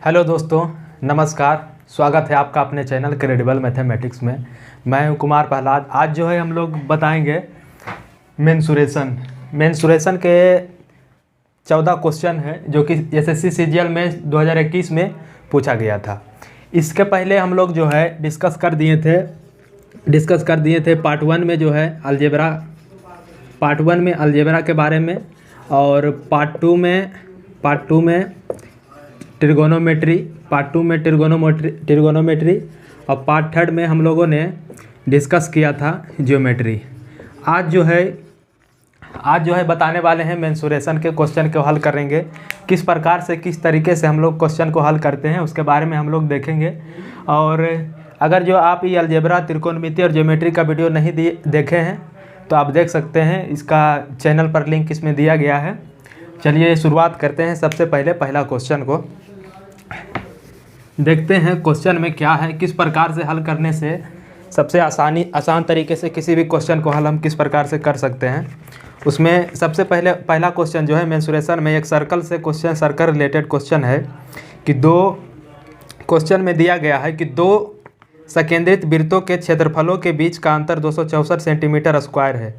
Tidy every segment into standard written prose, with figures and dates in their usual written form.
Hello दोस्तों, नमस्कार। स्वागत है आपका अपने चैनल क्रेडिबल मैथमेटिक्स में। मैं हूं कुमार प्रहलाद। आज जो है हम लोग बताएंगे मेंसुरेशन के 14 क्वेश्चन है जो कि एसएससी सीजीएल में 2021 में पूछा गया था। इसके पहले हम लोग जो है डिस्कस कर दिए थे पार्ट वन में जो है अलजेब्रा के बारे में, और पार्ट टू में ट्रिगोनोमेट्री और पार्ट थर्ड में हम लोगों ने डिस्कस किया था ज्योमेट्री। आज जो है बताने वाले हैं मेंसुरेशन के क्वेश्चन को हल करेंगे। किस प्रकार से किस तरीके से हम लोग क्वेश्चन को हल करते हैं उसके बारे में हम लोग देखेंगे। और अगर जो आप ये अलजेब्रा, त्रिकोणमिति और ज्योमेट्री का वीडियो नहीं देखे हैं तो आप देख सकते हैं, इसका चैनल पर लिंक इसमें दिया गया है। चलिए शुरुआत करते हैं। सबसे पहले पहला क्वेश्चन को देखते हैं। क्वेश्चन में क्या है, किस प्रकार से हल करने से सबसे आसान तरीके से किसी भी क्वेश्चन को हल हम किस प्रकार से कर सकते हैं। उसमें सबसे पहला क्वेश्चन जो है मेंसुरेशन में एक सर्कल रिलेटेड क्वेश्चन है कि क्वेश्चन में दिया गया है कि दो संकेंद्रित वृत्तों के क्षेत्रफलों के बीच का अंतर 264 सेंटीमीटर स्क्वायर है,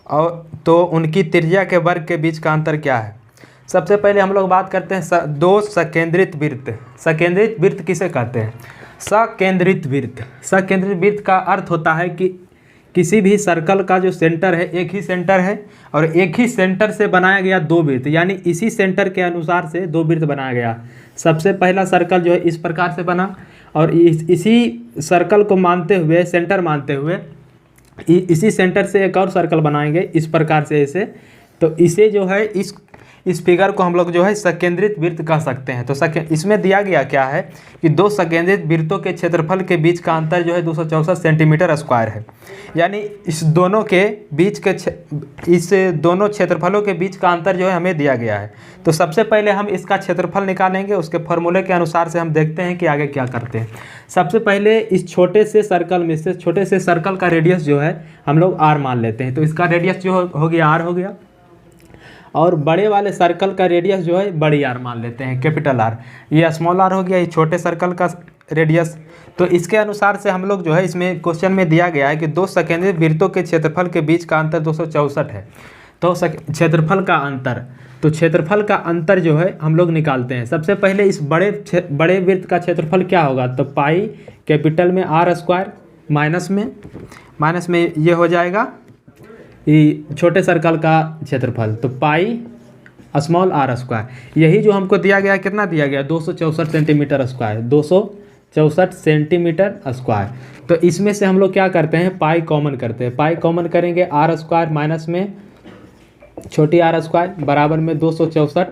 और तो उनकी त्रिज्या के वर्ग के बीच का अंतर क्या है। सबसे पहले हम लोग बात करते हैं दो संकेंद्रित वृत्त किसे कहते हैं। संकेंद्रित वृत्त का अर्थ होता है कि किसी भी सर्कल का जो सेंटर है एक ही सेंटर है और एक ही सेंटर से बनाया गया दो वृत्त, यानी इसी सेंटर के अनुसार से दो वृत्त बनाया गया। सबसे पहला सर्कल जो है इस प्रकार से बना, और इसी सर्कल को सेंटर मानते हुए इसी सेंटर से एक और सर्कल बनाएंगे इस प्रकार से ऐसे। तो इसे जो है इस फिगर को हम लोग जो है संकेंद्रित वृत्त कह सकते हैं। तो इसमें दिया गया क्या है कि दो संकेंद्रित वृत्तों के क्षेत्रफल के बीच का अंतर जो है 264 सेंटीमीटर स्क्वायर है, यानी इस दोनों क्षेत्रफलों के बीच का अंतर जो है हमें दिया गया है। तो सबसे पहले हम इसका क्षेत्रफल निकालेंगे, उसके फॉर्मूले के अनुसार से हम देखते हैं कि आगे क्या करते हैं। सबसे पहले इस छोटे से सर्कल का रेडियस जो है हम लोग r मान लेते हैं। तो इसका रेडियस जो हो गया r हो गया, और बड़े वाले सर्कल का रेडियस जो है बड़ी आर मान लेते हैं, कैपिटल आर। ये स्मॉल आर हो गया, ये छोटे सर्कल का रेडियस। तो इसके अनुसार से हम लोग जो है इसमें क्वेश्चन में दिया गया है कि दो संकेंद्रित वृत्तों के क्षेत्रफल के बीच का अंतर 264 है। तो क्षेत्रफल का अंतर जो है हम लोग निकालते हैं। सबसे पहले इस बड़े वृत्त का क्षेत्रफल क्या होगा, तो पाई कैपिटल में आर स्क्वायर माइनस में ये हो जाएगा छोटे सर्कल का क्षेत्रफल, तो पाई स्मॉल आर स्क्वायर। यही जो हमको दिया गया, कितना दिया गया, 264 सेंटीमीटर स्क्वायर, 264 सेंटीमीटर स्क्वायर। तो इसमें से हम लोग क्या करते हैं, पाई कॉमन करते हैं। पाई कॉमन करेंगे, आर स्क्वायर माइनस में छोटी आर स्क्वायर बराबर में 264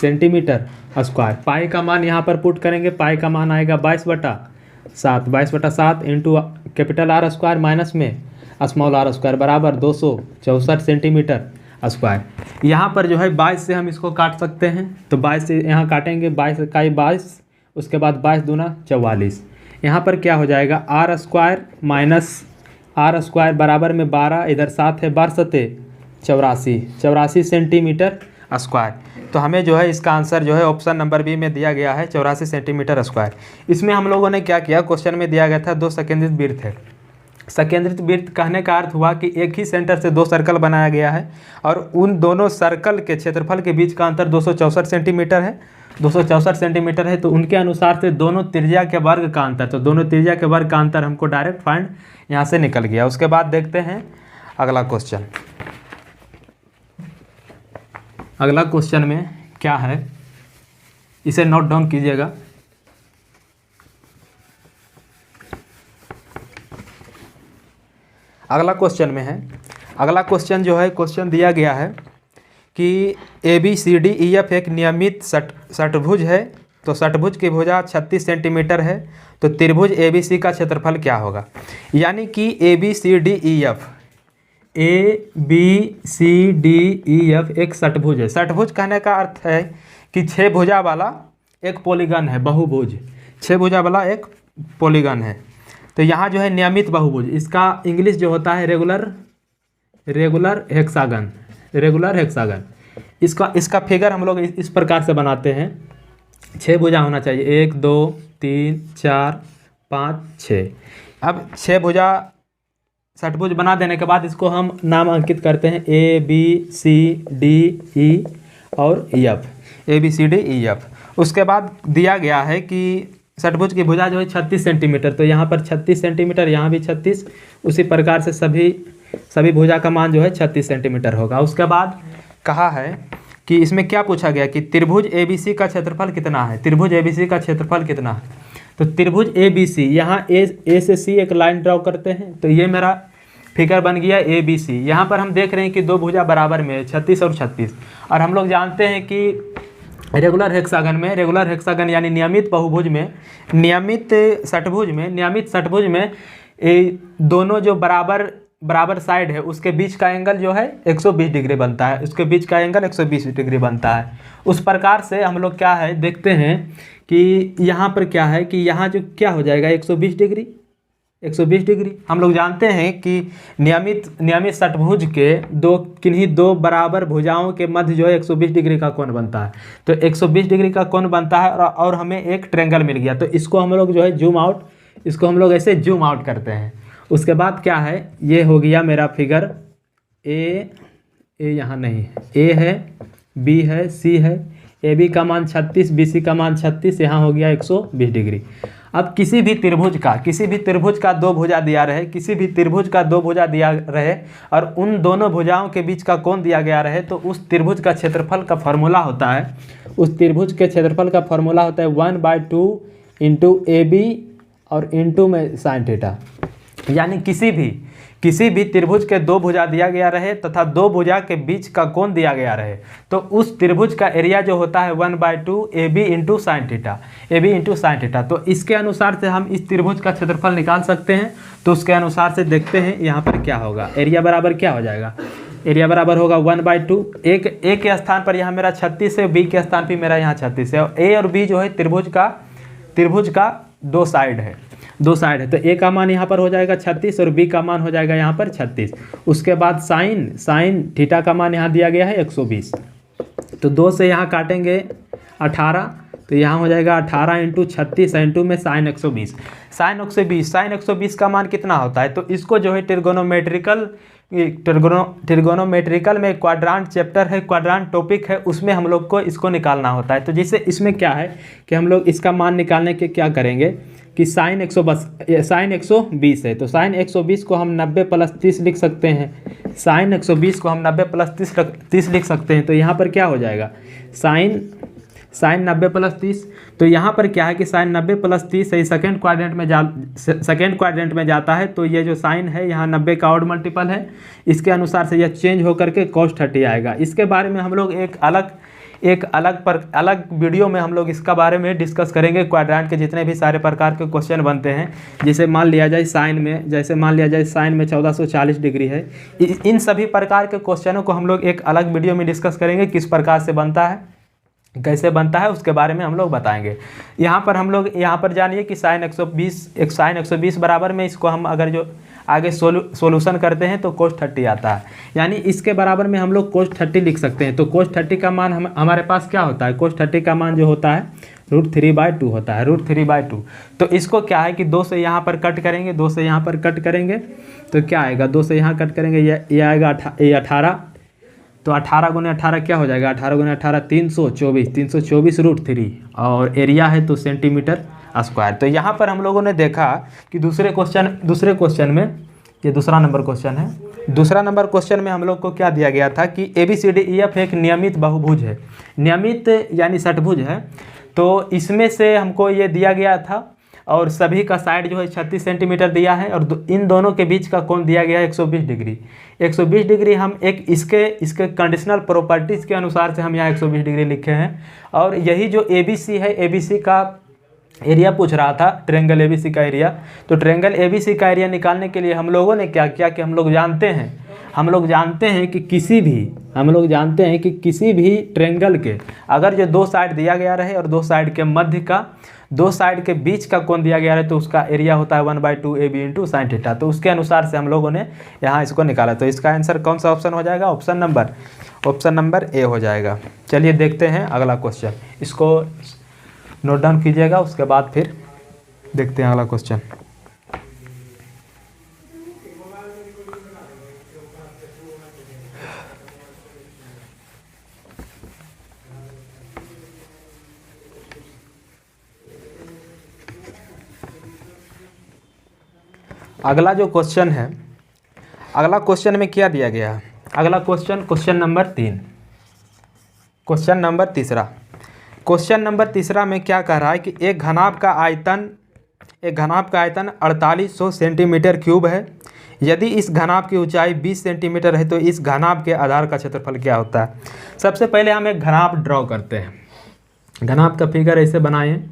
सेंटीमीटर स्क्वायर। पाई का मान यहाँ पर पुट करेंगे, पाई का मान आएगा 22/7 into capital R square minus में स्मॉल आर स्क्वायर बराबर 264 सेंटीमीटर स्क्वायर। यहाँ पर जो है 22 से हम इसको काट सकते हैं, तो 22 से यहाँ काटेंगे, 22 इकाई 22, उसके बाद 22 दूना 44। यहाँ पर क्या हो जाएगा, r square minus r square बराबर में 12, इधर 7 है, 12 सते 84 सेंटीमीटर स्क्वायर। तो हमें जो है इसका आंसर जो है ऑप्शन नंबर बी में दिया गया है 84 सेंटीमीटर स्क्वायर। इसमें हम लोगों ने क्या किया, क्वेश्चन में दिया गया था दो संकेंद्रित वृत्त है। संकेंद्रित वृत्त कहने का अर्थ हुआ कि एक ही सेंटर से दो सर्कल बनाया गया है और उन दोनों सर्कल के क्षेत्रफल के बीच का अंतर 264 सेंटीमीटर है। 264 सेंटीमीटर है, तो उनके अनुसार से दोनों त्रिज्या के वर्ग का अंतर, तो दोनों त्रिज्या के वर्ग का अंतर हमको डायरेक्ट फाइंड यहाँ से निकल गया। उसके बाद देखते हैं अगला क्वेश्चन। अगला क्वेश्चन में क्या है, इसे नोट डाउन कीजिएगा। अगला क्वेश्चन जो है, क्वेश्चन दिया गया है कि ABCDEF एक नियमित षटभुज है। तो षटभुज की भुजा 36 सेंटीमीटर है, तो त्रिभुज ABC का क्षेत्रफल क्या होगा। यानी कि ABCDEF एक षटभुज है। षटभुज कहने का अर्थ है कि 6 भुजा वाला एक पॉलीगन है, बहुभुज। 6 भुजा वाला एक पॉलीगन है। तो यहाँ जो है नियमित बहुभुज, इसका इंग्लिश जो होता है रेगुलर हेक्सागन। इसका फिगर हम लोग इस प्रकार से बनाते हैं। 6 भुजा होना चाहिए, 1 2 3 4 5 6। अब 6 भुजा षटभुज बना देने के बाद इसको हम नाम अंकित करते हैं ABCDE और EF, ABCDEF। उसके बाद दिया गया है कि षटभुज की भुजा जो है 36 सेंटीमीटर, तो यहाँ पर 36 सेंटीमीटर, यहाँ भी 36, उसी प्रकार से सभी भुजा का मान जो है 36 सेंटीमीटर होगा। उसके बाद कहा है कि इसमें क्या पूछा गया कि त्रिभुज ABC का क्षेत्रफल कितना है, त्रिभुज ABC का क्षेत्रफल कितना है। तो त्रिभुज ABC, यहाँ ए से C एक लाइन ड्रॉ करते हैं, तो ये मेरा फिगर बन गया ABC। यहाँ पर हम देख रहे हैं कि दो भुजा बराबर में है, 36 और 36, और हम लोग जानते हैं कि रेगुलर हेक्सागन यानी नियमित बहुभुज में, नियमित षटभुज में दोनों जो बराबर साइड है उसके बीच का एंगल जो है 120 डिग्री बनता है, उसके बीच का एंगल 120 डिग्री बनता है। उस प्रकार से हम लोग क्या है देखते हैं कि यहाँ पर क्या है कि यहाँ जो क्या हो जाएगा 120 डिग्री। हम लोग जानते हैं कि नियमित षटभुज के किन्हीं दो बराबर भुजाओं के मध्य जो है 120 डिग्री का कोण बनता है। तो 120 डिग्री का कोण बनता है और हमें एक ट्रायंगल मिल गया। तो इसको हम लोग जो है इसको हम लोग ऐसे जूम आउट करते हैं। उसके बाद क्या है, ये हो गया मेरा फिगर ए यहाँ नहीं है, ए है, बी है, सी है। ए बी का मान 36, बी सी का मान 36, यहाँ हो गया 120 डिग्री। अब किसी भी त्रिभुज का दो भुजा दिया रहे और उन दोनों भुजाओं के बीच का कोण दिया गया रहे, तो उस त्रिभुज का क्षेत्रफल का फॉर्मूला होता है, 1/2 इंटू AB और इंटू में साइन थीटा। यानी किसी भी त्रिभुज के दो भुजा दिया गया रहे तथा दो भुजा के बीच का कोण दिया गया रहे, तो उस त्रिभुज का एरिया जो होता है 1/2 AB इंटू साइन थीटा। तो इसके अनुसार से हम इस त्रिभुज का क्षेत्रफल निकाल सकते हैं। तो उसके अनुसार से देखते हैं यहाँ पर क्या होगा। एरिया बराबर क्या हो जाएगा, एरिया बराबर होगा 1/2, ए के स्थान पर यहाँ मेरा 36 है, बी के स्थान पर मेरा यहाँ 36 है, और ए और बी जो है त्रिभुज का दो साइड है। तो ए का मान यहाँ पर हो जाएगा 36 और बी का मान हो जाएगा यहाँ पर 36। उसके बाद साइन थीटा का मान यहाँ दिया गया है 120। तो 2 से यहाँ काटेंगे 18, तो यहाँ हो जाएगा 18 इंटू 36 इंटू में साइन 120 का मान कितना होता है। तो इसको जो है ट्रिगोनोमेट्रिकल में क्वाड्रांट चैप्टर है, क्वाड्रांट टॉपिक है, उसमें हम लोग को इसको निकालना होता है। तो जैसे इसमें क्या है कि हम लोग इसका मान निकालने के क्या करेंगे कि साइन 120 है, तो साइन 120 को हम 90 + 30 लिख सकते हैं। साइन 120 को हम 90 + 30 लिख सकते हैं। तो यहाँ पर क्या हो जाएगा, साइन 90 + 30। तो यहाँ पर क्या है कि साइन 90 + 30 है, सेकेंड क्वाड्रेंट में जाता है। तो ये जो साइन है यहाँ 90 का ऑड मल्टीपल है, इसके अनुसार से यह चेंज होकर के cos 30 आएगा। इसके बारे में हम लोग एक अलग वीडियो में हम लोग इसका बारे में डिस्कस करेंगे। क्वाड्रेंट के जितने भी सारे प्रकार के क्वेश्चन बनते हैं, जैसे मान लिया जाए साइन में 1440 डिग्री है, इन सभी प्रकार के क्वेश्चनों को हम लोग एक अलग वीडियो में डिस्कस करेंगे, किस प्रकार से बनता है, कैसे बनता है, उसके बारे में हम लोग बताएंगे। यहाँ पर जानिए कि साइन 120 बराबर में इसको हम अगर जो आगे सोल्यूशन करते हैं तो cos 30 आता है। यानी इसके बराबर में हम लोग cos 30 लिख सकते हैं। तो cos 30 का मान हमारे पास क्या होता है, cos 30 का मान जो होता है √3/2 होता है, √3/2। तो इसको क्या है कि 2 से यहाँ पर कट करेंगे, 2 से यहाँ पर कट करेंगे तो क्या आएगा, 2 से यहाँ कट करेंगे, ये आएगा 18। तो 18 × 18 क्या हो जाएगा, 18 × 18 324 √3, और एरिया है तो सेंटीमीटर स्क्वायर। तो यहाँ पर हम लोगों ने देखा कि दूसरे क्वेश्चन में, ये दूसरा नंबर क्वेश्चन में हम लोग को क्या दिया गया था कि ABCDEF एक नियमित बहुभुज है, नियमित यानी षटभुज है। तो इसमें से हमको ये दिया गया था और सभी का साइड जो है 36 सेंटीमीटर दिया है, और इन दोनों के बीच का कोण दिया गया है 120 डिग्री। हम एक इसके कंडीशनल प्रॉपर्टीज़ के अनुसार से हम यहाँ 120 डिग्री लिखे हैं। और यही जो ABC है, ABC का एरिया पूछ रहा था, ट्रायंगल ABC का एरिया। तो ट्रायंगल ABC का एरिया निकालने के लिए हम लोगों ने क्या किया कि हम लोग जानते हैं कि किसी भी ट्रायंगल के अगर जो दो साइड दिया गया रहे और दो साइड के मध्य का, दो साइड के बीच का कोण दिया गया है, तो उसका एरिया होता है 1/2 AB इंटू साइन थीटा। तो उसके अनुसार से हम लोगों ने यहाँ इसको निकाला। तो इसका आंसर कौन सा ऑप्शन हो जाएगा, ऑप्शन नंबर ए हो जाएगा। चलिए देखते हैं अगला क्वेश्चन। इसको नोट डाउन कीजिएगा, उसके बाद फिर देखते हैं अगला क्वेश्चन। अगला जो क्वेश्चन है, अगला क्वेश्चन में क्या दिया गया है? अगला क्वेश्चन नंबर 3, क्वेश्चन नंबर तीसरा। क्वेश्चन नंबर तीसरा में क्या कह रहा है कि एक घनाभ का आयतन 4800 सेंटीमीटर क्यूब है। यदि इस घनाभ की ऊंचाई 20 सेंटीमीटर है तो इस घनाभ के आधार का क्षेत्रफल क्या होता है? सबसे पहले हम एक घनाभ ड्रॉ करते हैं। घनाभ का फिगर ऐसे बनाएं,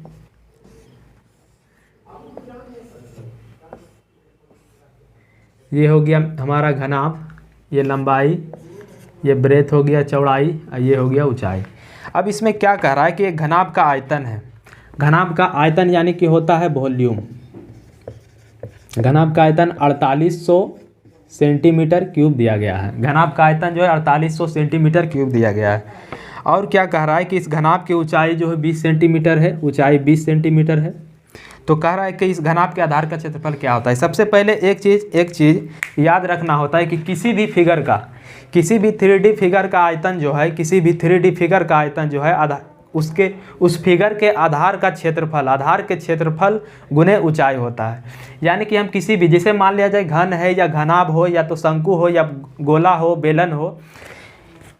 ये हो गया हमारा घनाभ, ये लंबाई, ये ब्रेथ हो गया चौड़ाई, और ये हो गया ऊंचाई। अब इसमें क्या कह रहा है कि एक घनाभ का आयतन है। घनाभ का आयतन यानी कि होता है वॉल्यूम। घनाभ का आयतन 4800 सेंटीमीटर क्यूब दिया गया है। घनाभ का आयतन जो है 4800 सेंटीमीटर क्यूब दिया गया है। और क्या कह रहा है कि इस घनाभ की ऊंचाई जो है 20 सेंटीमीटर है, ऊंचाई 20 सेंटीमीटर है। तो कह रहा है कि इस घनाभ के आधार का क्षेत्रफल क्या होता है? सबसे पहले एक चीज़ याद रखना होता है कि किसी भी 3D फिगर का आयतन जो है, किसी भी 3D फिगर का आयतन जो है उस फिगर के आधार का क्षेत्रफल, आधार के क्षेत्रफल गुने ऊंचाई होता है। यानी कि हम किसी भी, जैसे मान लिया जाए घन है या घनाभ हो या तो शंकु हो या गोला हो, बेलन हो,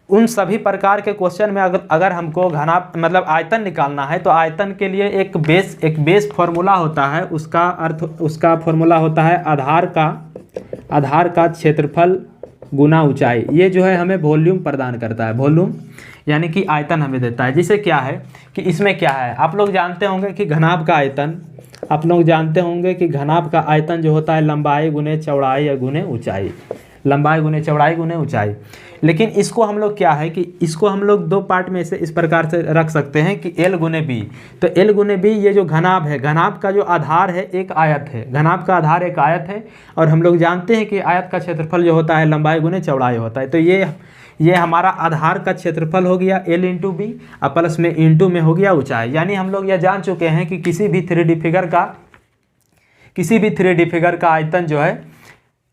उन सभी प्रकार के क्वेश्चन में अगर हमको घनाभ मतलब आयतन निकालना है तो आयतन के लिए एक बेस फॉर्मूला होता है। उसका फॉर्मूला होता है आधार का क्षेत्रफल गुना ऊंचाई। ये जो है हमें वॉल्यूम प्रदान करता है। वॉल्यूम यानी कि आयतन हमें देता है। जिसे क्या है कि इसमें क्या है, आप लोग जानते होंगे कि घनाभ का आयतन जो होता है लंबाई गुने चौड़ाई या गुने ऊंचाई, लंबाई गुने चौड़ाई गुने ऊंचाई। लेकिन इसको हम लोग क्या है कि इसको हम लोग दो पार्ट में से इस प्रकार से रख सकते हैं कि L गुने बी। तो L गुने बी ये जो घनाभ है, घनाभ का जो आधार है एक आयत है, घनाभ का आधार एक आयत है। और हम लोग जानते हैं कि आयत का क्षेत्रफल जो होता है लंबाई गुने चौड़ाई होता है। तो ये हमारा आधार का क्षेत्रफल हो गया L इंटू बी, और प्लस में इंटू में हो गया ऊंचाई। यानी हम लोग यह जान चुके हैं कि किसी भी 3D फिगर का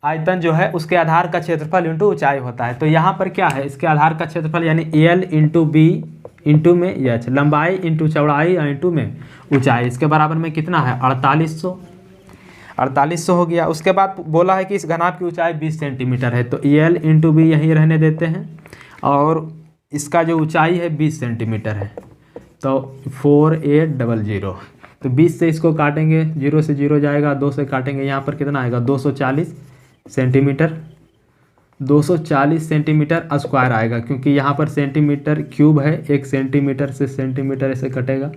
आयतन जो है उसके आधार का क्षेत्रफल इंटू ऊंचाई होता है। तो यहाँ पर क्या है, इसके आधार का क्षेत्रफल यानी L इंटू बी इंटू में H, लंबाई इंटू चौड़ाई और इंटू में ऊंचाई, इसके बराबर में कितना है 4800 हो गया। उसके बाद बोला है कि इस घनाभ की ऊंचाई 20 सेंटीमीटर है। तो L इंटू बी यहीं रहने देते हैं, और इसका जो ऊंचाई है 20 सेंटीमीटर है। तो 4800, तो 20 से इसको काटेंगे, 0 से 0 जाएगा, 2 से काटेंगे, यहाँ पर कितना आएगा 240 सेंटीमीटर, 240 सेंटीमीटर स्क्वायर आएगा, क्योंकि यहाँ पर सेंटीमीटर क्यूब है, 1 सेंटीमीटर से सेंटीमीटर ऐसे कटेगा।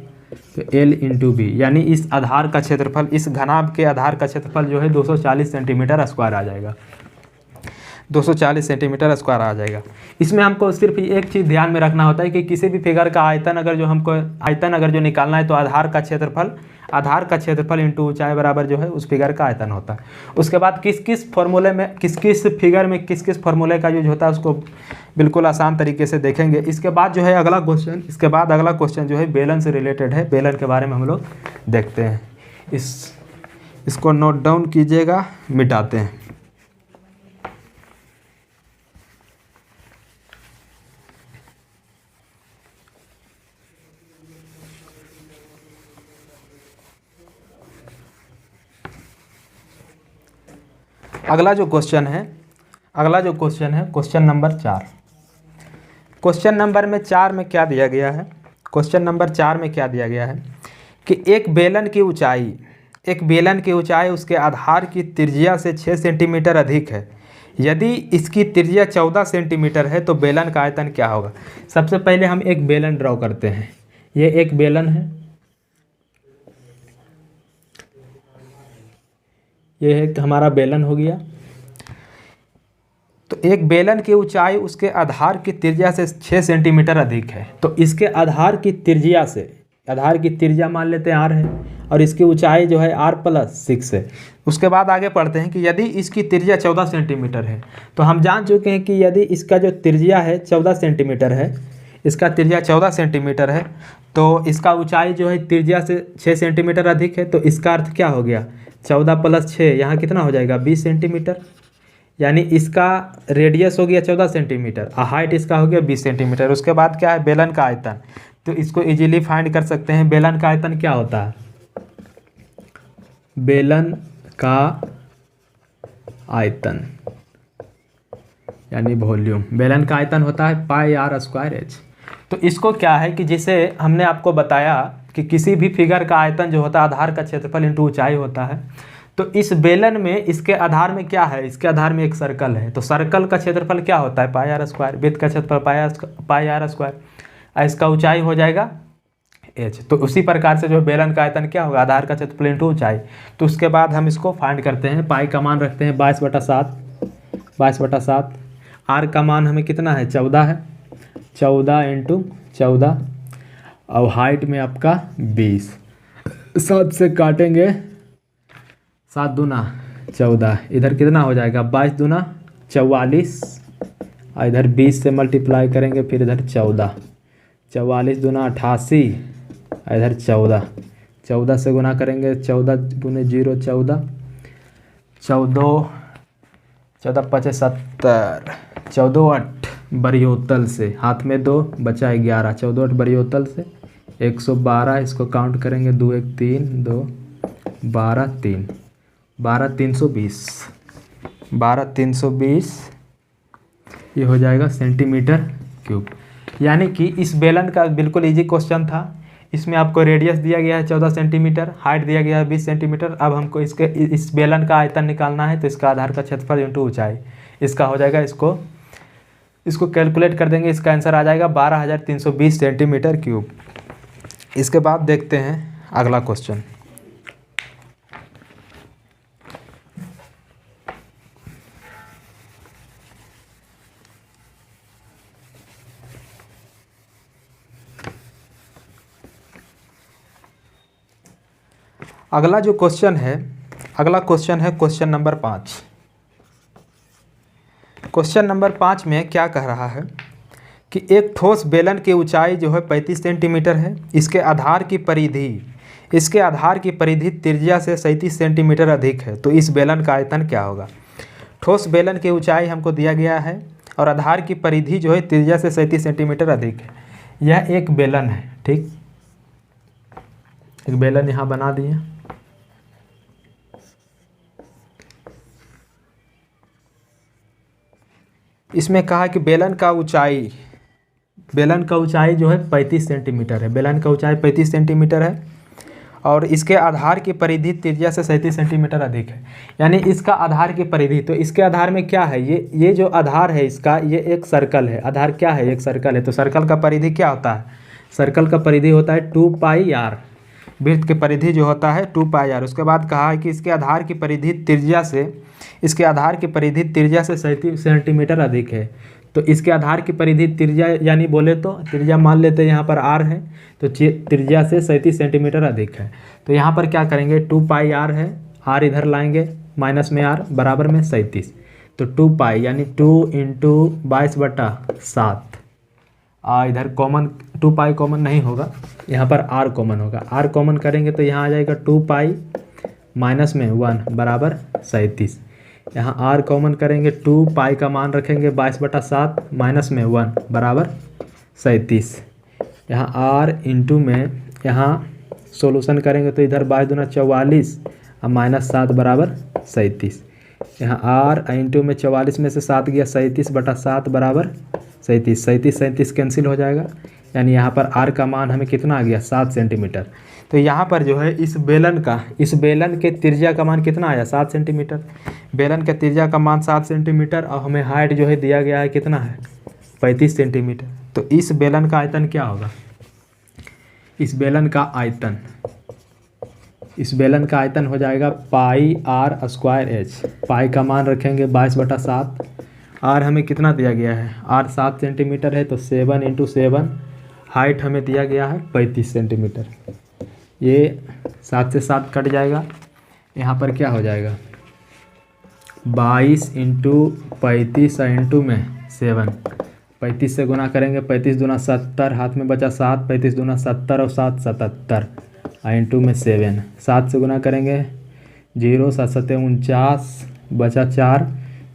तो L इंटू बी यानी इस आधार का क्षेत्रफल, इस घनाभ के आधार का क्षेत्रफल जो है 240 सेंटीमीटर स्क्वायर आ जाएगा, 240 सेंटीमीटर स्क्वायर आ जाएगा। इसमें हमको सिर्फ एक चीज़ ध्यान में रखना होता है कि किसी भी फिगर का आयतन अगर जो निकालना है तो आधार का क्षेत्रफल इंटू ऊंचाई बराबर जो है उस फिगर का आयतन होता है। उसके बाद किस किस फिगर में किस किस फॉर्मूले का यूज होता है उसको बिल्कुल आसान तरीके से देखेंगे। इसके बाद जो है अगला क्वेश्चन जो है बेलन से रिलेटेड है। बेलन के बारे में हम लोग देखते हैं। इसको नोट डाउन कीजिएगा, मिटाते हैं। अगला जो क्वेश्चन है क्वेश्चन नंबर 4। क्वेश्चन नंबर 4 में क्या दिया गया है? क्वेश्चन नंबर 4 में क्या दिया गया है कि एक बेलन की ऊंचाई उसके आधार की त्रिज्या से 6 सेंटीमीटर अधिक है। यदि इसकी त्रिज्या 14 सेंटीमीटर है तो बेलन का आयतन क्या होगा? सबसे पहले हम एक बेलन ड्रॉ करते हैं। ये एक बेलन है, ये एक हमारा बेलन हो गया। तो एक बेलन की ऊंचाई उसके आधार की त्रिज्या से 6 सेंटीमीटर अधिक है। तो इसके आधार की त्रिज्या मान लेते हैं r है, और इसकी ऊंचाई जो है r+6 है। उसके बाद आगे पढ़ते हैं कि यदि इसकी त्रिज्या 14 सेंटीमीटर है, तो हम जान चुके हैं कि यदि इसका जो त्रिज्या है 14 सेंटीमीटर है, इसका त्रिज्या 14 सेंटीमीटर है, तो इसका ऊंचाई जो है त्रिज्या से 6 सेंटीमीटर अधिक है, तो इसका अर्थ क्या हो गया, 14 + 6 यहाँ कितना हो जाएगा 20 सेंटीमीटर। यानी इसका रेडियस हो गया 14 सेंटीमीटर और हाइट इसका हो गया 20 सेंटीमीटर। उसके बाद क्या है, बेलन का आयतन, तो इसको इजीली फाइंड कर सकते हैं। बेलन का आयतन क्या होता है, बेलन का आयतन यानी वॉल्यूम, बेलन का आयतन होता है πr²h। तो इसको क्या है कि जिसे हमने आपको बताया कि किसी भी फिगर का आयतन जो होता है आधार का क्षेत्रफल इंटू ऊंचाई होता है, तो इस बेलन में इसके आधार में क्या है, इसके आधार में एक सर्कल है, तो सर्कल का क्षेत्रफल क्या होता है πr², वृत्त का क्षेत्रफल πr², इसका ऊंचाई हो जाएगा h। तो उसी प्रकार से जो बेलन का आयतन क्या होगा, आधार का क्षेत्रफल इंटू ऊंचाई। तो उसके बाद हम इसको फाइंड करते हैं। पाई का मान रखते हैं 22/7, आर का मान हमें कितना है 14 है, 14 × 14 और हाइट में आपका 20, 7 से काटेंगे 7 दूना 14, इधर कितना हो जाएगा 22 दूना 44, और इधर 20 से मल्टीप्लाई करेंगे, फिर इधर 14, 44 दूना 88, इधर 14 से गुना करेंगे, 14 × 0 14, 14 5 70, 14 8 बरियोतल से, हाथ में 2 बचा 11, 14 8 बरियोतल से 112, इसको काउंट करेंगे 2 1 3 2 12 3 12 320, 12 320 ये हो जाएगा सेंटीमीटर क्यूब। यानी कि इस बेलन का बिल्कुल इजी क्वेश्चन था। इसमें आपको रेडियस दिया गया है 14 सेंटीमीटर, हाइट दिया गया है 20 सेंटीमीटर। अब हमको इस बेलन का आयतन निकालना है, तो इसका आधार का क्षेत्रफल इंटू ऊंचाई इसका हो जाएगा। इसको कैलकुलेट कर देंगे, इसका आंसर आ जाएगा 12,320 सेंटीमीटर क्यूब। इसके बाद देखते हैं अगला क्वेश्चन। अगला क्वेश्चन है क्वेश्चन नंबर 5। क्वेश्चन नंबर 5 में क्या कह रहा है कि एक ठोस बेलन की ऊंचाई जो है 35 सेंटीमीटर है, इसके आधार की परिधि त्रिज्या से 37 सेंटीमीटर अधिक है, तो इस बेलन का आयतन क्या होगा। ठोस बेलन की ऊंचाई हमको दिया गया है और आधार की परिधि जो है त्रिज्या से 37 सेंटीमीटर अधिक है। यह एक बेलन है, ठीक, एक बेलन यहाँ बना दिए। इसमें कहा कि बेलन का ऊंचाई जो है 35 सेंटीमीटर है, बेलन का ऊंचाई 35 सेंटीमीटर है और इसके आधार की परिधि त्रिज्या से 37 सेंटीमीटर अधिक है। यानी इसका आधार की परिधि, तो इसके आधार में क्या है, ये जो आधार है इसका, ये एक सर्कल है। आधार क्या है, एक सर्कल है, तो सर्कल का परिधि क्या होता है, सर्कल का परिधि होता है 2πr, वृत्त की परिधि जो होता है 2πr। उसके बाद कहा है कि इसके आधार की परिधि त्रिज्या से 37 सेंटीमीटर अधिक है, तो इसके आधार की परिधि त्रिज्या यानी बोले तो त्रिज्या मान लेते हैं यहाँ पर r है, तो त्रिज्या से 37 सेंटीमीटर अधिक है। तो यहाँ पर क्या करेंगे 2πr है, r इधर लाएंगे माइनस में r बराबर में 37, तो 2π यानी 2 × 22/7, इधर कॉमन 2π कॉमन नहीं होगा, यहाँ पर r कॉमन होगा, r कॉमन करेंगे तो यहाँ आ जाएगा 2π माइनस में 1 बराबर 37। यहाँ r कॉमन करेंगे, 2π का मान रखेंगे 22/7 माइनस में 1 बराबर 37। यहाँ r इंटू में यहाँ सोल्यूशन करेंगे तो इधर 22 दूना 44 और -7 बराबर 37। यहाँ r इंटू में 44 में से 7 गया 37/7 बराबर 37, 37 कैंसिल हो जाएगा। यानी यहाँ पर r का मान हमें कितना आ गया 7 सेंटीमीटर। तो यहाँ पर जो है इस बेलन के त्रिज्या का मान कितना आया 7 सेंटीमीटर। बेलन के त्रिज्या का मान 7 सेंटीमीटर और हमें हाइट जो है दिया गया है कितना है 35 सेंटीमीटर। तो इस बेलन का आयतन क्या होगा, इस बेलन का आयतन हो जाएगा πr²h। पाई का मान रखेंगे 22/7, r हमें कितना दिया गया है, r 7 सेंटीमीटर है, तो 7 × 7, हाइट हमें दिया गया है 35 सेंटीमीटर। ये 7 से 7 कट जाएगा, यहाँ पर क्या हो जाएगा 22 × 35 इंटू में 7, 35 से गुना करेंगे, 35 दूना 70, हाथ में बचा 7, 35 दूना 70 और 7 77, इंटू में 7, 7 से गुना करेंगे 0, 7 सत्ते 49, बचा 4,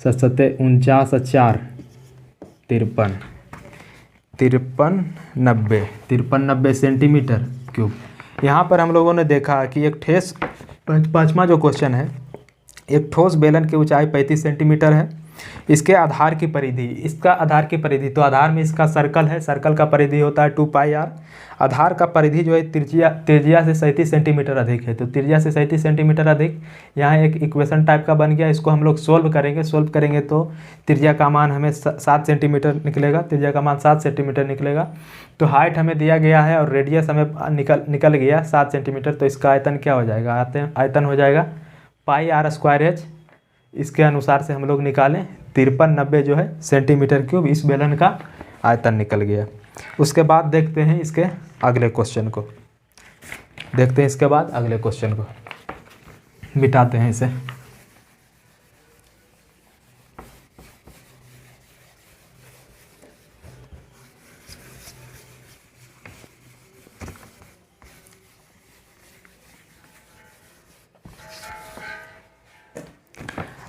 7 सत्ते 49 और 4 53, 93 सेंटीमीटर क्यूब। यहाँ पर हम लोगों ने देखा कि एक ठोस, पाँचवा जो क्वेश्चन है, एक ठोस बेलन की ऊंचाई 35 सेंटीमीटर है, इसके आधार की परिधि, इसका आधार की परिधि, तो आधार में इसका सर्कल है, सर्कल का परिधि होता है 2πr, आधार का परिधि जो है त्रिज्या से 37 सेंटीमीटर अधिक है, तो त्रिज्या से 37 सेंटीमीटर अधिक, यहाँ एक इक्वेशन टाइप का बन गया, इसको हम लोग सोल्व करेंगे तो त्रिज्या का मान हमें 7 सेंटीमीटर निकलेगा, त्रिज्या का मान 7 सेंटीमीटर निकलेगा। तो हाइट हमें दिया गया है और रेडियस हमें निकल गया 7 सेंटीमीटर, तो इसका आयतन क्या हो जाएगा, आयतन हो जाएगा πr²h, इसके अनुसार से हम लोग निकालें 5390 जो है सेंटीमीटर क्यूब, इस बेलन का आयतन निकल गया। उसके बाद देखते हैं इसके अगले क्वेश्चन को, मिटाते हैं इसे।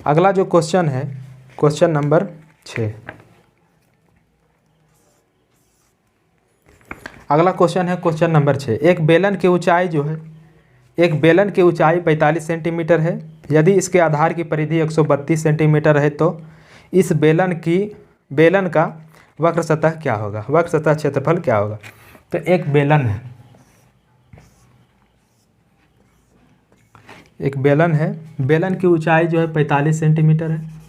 अगला जो क्वेश्चन है, क्वेश्चन नंबर 6। अगला क्वेश्चन है क्वेश्चन नंबर 6। एक बेलन की ऊंचाई जो है, एक बेलन की ऊंचाई 45 सेंटीमीटर है, यदि इसके आधार की परिधि 132 सेंटीमीटर है तो इस बेलन का वक्र सतह क्या होगा, वक्र सतह क्षेत्रफल क्या होगा। तो एक बेलन है, बेलन की ऊंचाई जो है 45 सेंटीमीटर है,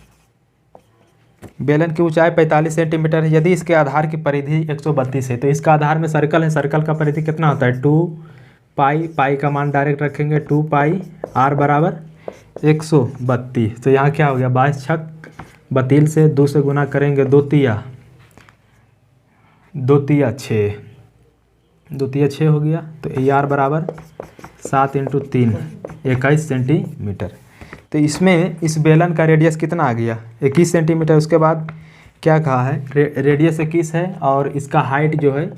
बेलन की ऊंचाई 45 सेंटीमीटर है, यदि इसके आधार की परिधि 132 है, तो इसका आधार में सर्कल है, सर्कल का परिधि कितना होता है 2π, पाई का मान डायरेक्ट रखेंगे 2πr बराबर 132, तो यहाँ क्या हो गया 22 छक 32 से 2 से गुना करेंगे 2 तिया 6 हो गया, तो AR बराबर 7 × 3 21 सेंटीमीटर। तो इसमें इस बेलन का रेडियस कितना आ गया 21 सेंटीमीटर। उसके बाद क्या कहा है, रेडियस 21 है और इसका हाइट जो है,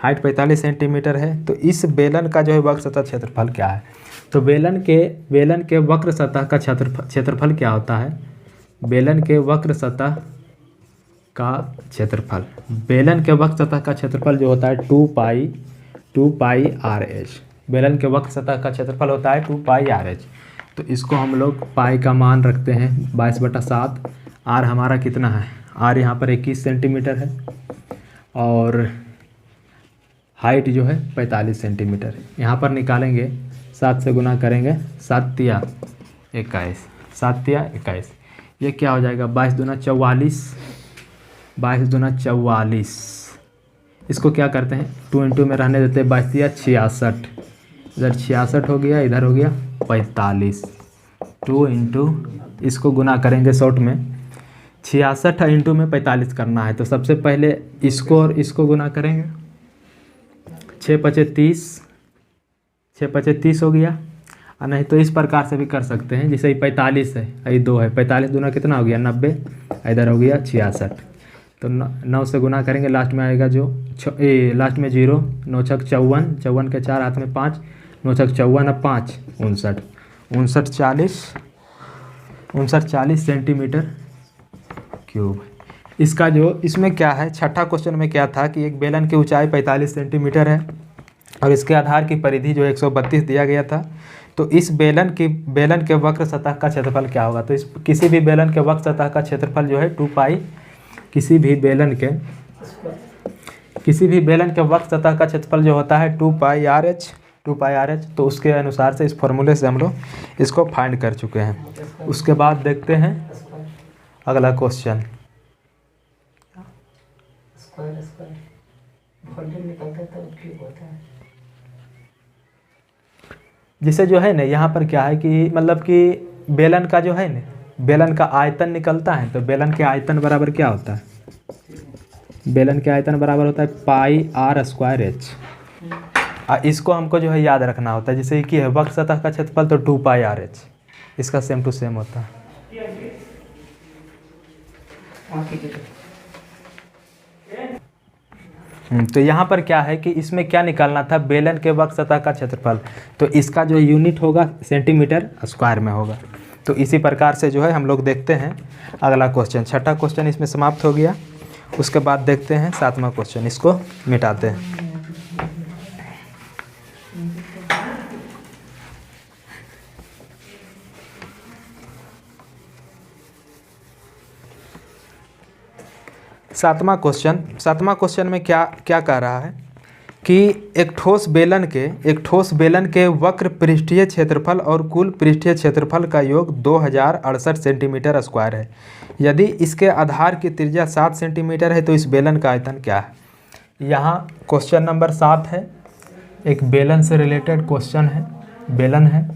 हाइट 45 सेंटीमीटर है, तो इस बेलन का जो है वक्र सतह क्षेत्रफल क्या है। तो बेलन के वक्र सतह का क्षेत्रफल क्या होता है, बेलन के वक्र सतह का क्षेत्रफल, बेलन के वक्र सतह का क्षेत्रफल जो होता है 2πrh, बेलन के वक्र सतह का क्षेत्रफल होता है 2πrh। तो इसको हम लोग पाई का मान रखते हैं 22/7, आर हमारा कितना है, आर यहाँ पर 21 सेंटीमीटर है और हाइट जो है 45 सेंटीमीटर। यहाँ पर निकालेंगे 7 से गुना करेंगे 7 तिया 21, ये क्या हो जाएगा 22 दूना 44, इसको क्या करते हैं 2 × में रहने देते हैं, 22 तिया 66, इधर 66 हो गया, इधर हो गया 45, 2 × इसको गुना करेंगे शॉर्ट में 66 इंटू में 45 करना है, तो सबसे पहले इसको और इसको गुना करेंगे 6×5 30 हो गया, और नहीं तो इस प्रकार से भी कर सकते हैं, जैसे 45 है, ये 2 है, 45 दूना कितना हो गया 90, इधर हो गया 66, तो 9 से गुना करेंगे, लास्ट में आएगा जो लास्ट में 0, 9 छक 54, 54 के 4 हाथ में 5, 9 छक 54 और 5 39 सेंटीमीटर क्यूब। इसका जो इसमें क्या है, छठा क्वेश्चन में क्या था कि एक बेलन की ऊंचाई 45 सेंटीमीटर है और इसके आधार की परिधि जो 132 दिया गया था, तो इस बेलन के वक्र सतह का क्षेत्रफल क्या होगा। तो इस किसी भी बेलन के वक्र सतह का क्षेत्रफल जो है 2π, किसी भी बेलन के वक्र सतह का क्षेत्रफल जो होता है 2πrh, तो उसके अनुसार से इस फॉर्मूले से हम लोग इसको फाइंड कर चुके हैं। उसके बाद देखते हैं अगला क्वेश्चन, जिसे जो है ना यहाँ पर क्या है कि मतलब कि बेलन का जो है ना, बेलन का आयतन निकलता है, तो बेलन के आयतन बराबर क्या होता है, बेलन के आयतन बराबर होता है πr²h, और इसको हमको जो है याद रखना होता है, जैसे कि है वक्र सतह का क्षेत्रफल तो 2πrh, इसका सेम टू सेम होता है। तो यहाँ पर क्या है कि इसमें क्या निकालना था, बेलन के वक्र सतह का क्षेत्रफल, तो इसका जो यूनिट होगा सेंटीमीटर स्क्वायर में होगा। तो इसी प्रकार से जो है हम लोग देखते हैं अगला क्वेश्चन। छठा क्वेश्चन इसमें समाप्त हो गया। उसके बाद देखते हैं सातवां क्वेश्चन, इसको मिटाते हैं। सातवां क्वेश्चन में क्या क्या कह रहा है कि एक ठोस बेलन के वक्र पृष्ठीय क्षेत्रफल और कुल पृष्ठीय क्षेत्रफल का योग 2068 सेंटीमीटर स्क्वायर है। यदि इसके आधार की त्रिज्या 7 सेंटीमीटर है तो इस बेलन का आयतन क्या है। यहाँ क्वेश्चन नंबर 7 है, एक बेलन से रिलेटेड क्वेश्चन है, बेलन है।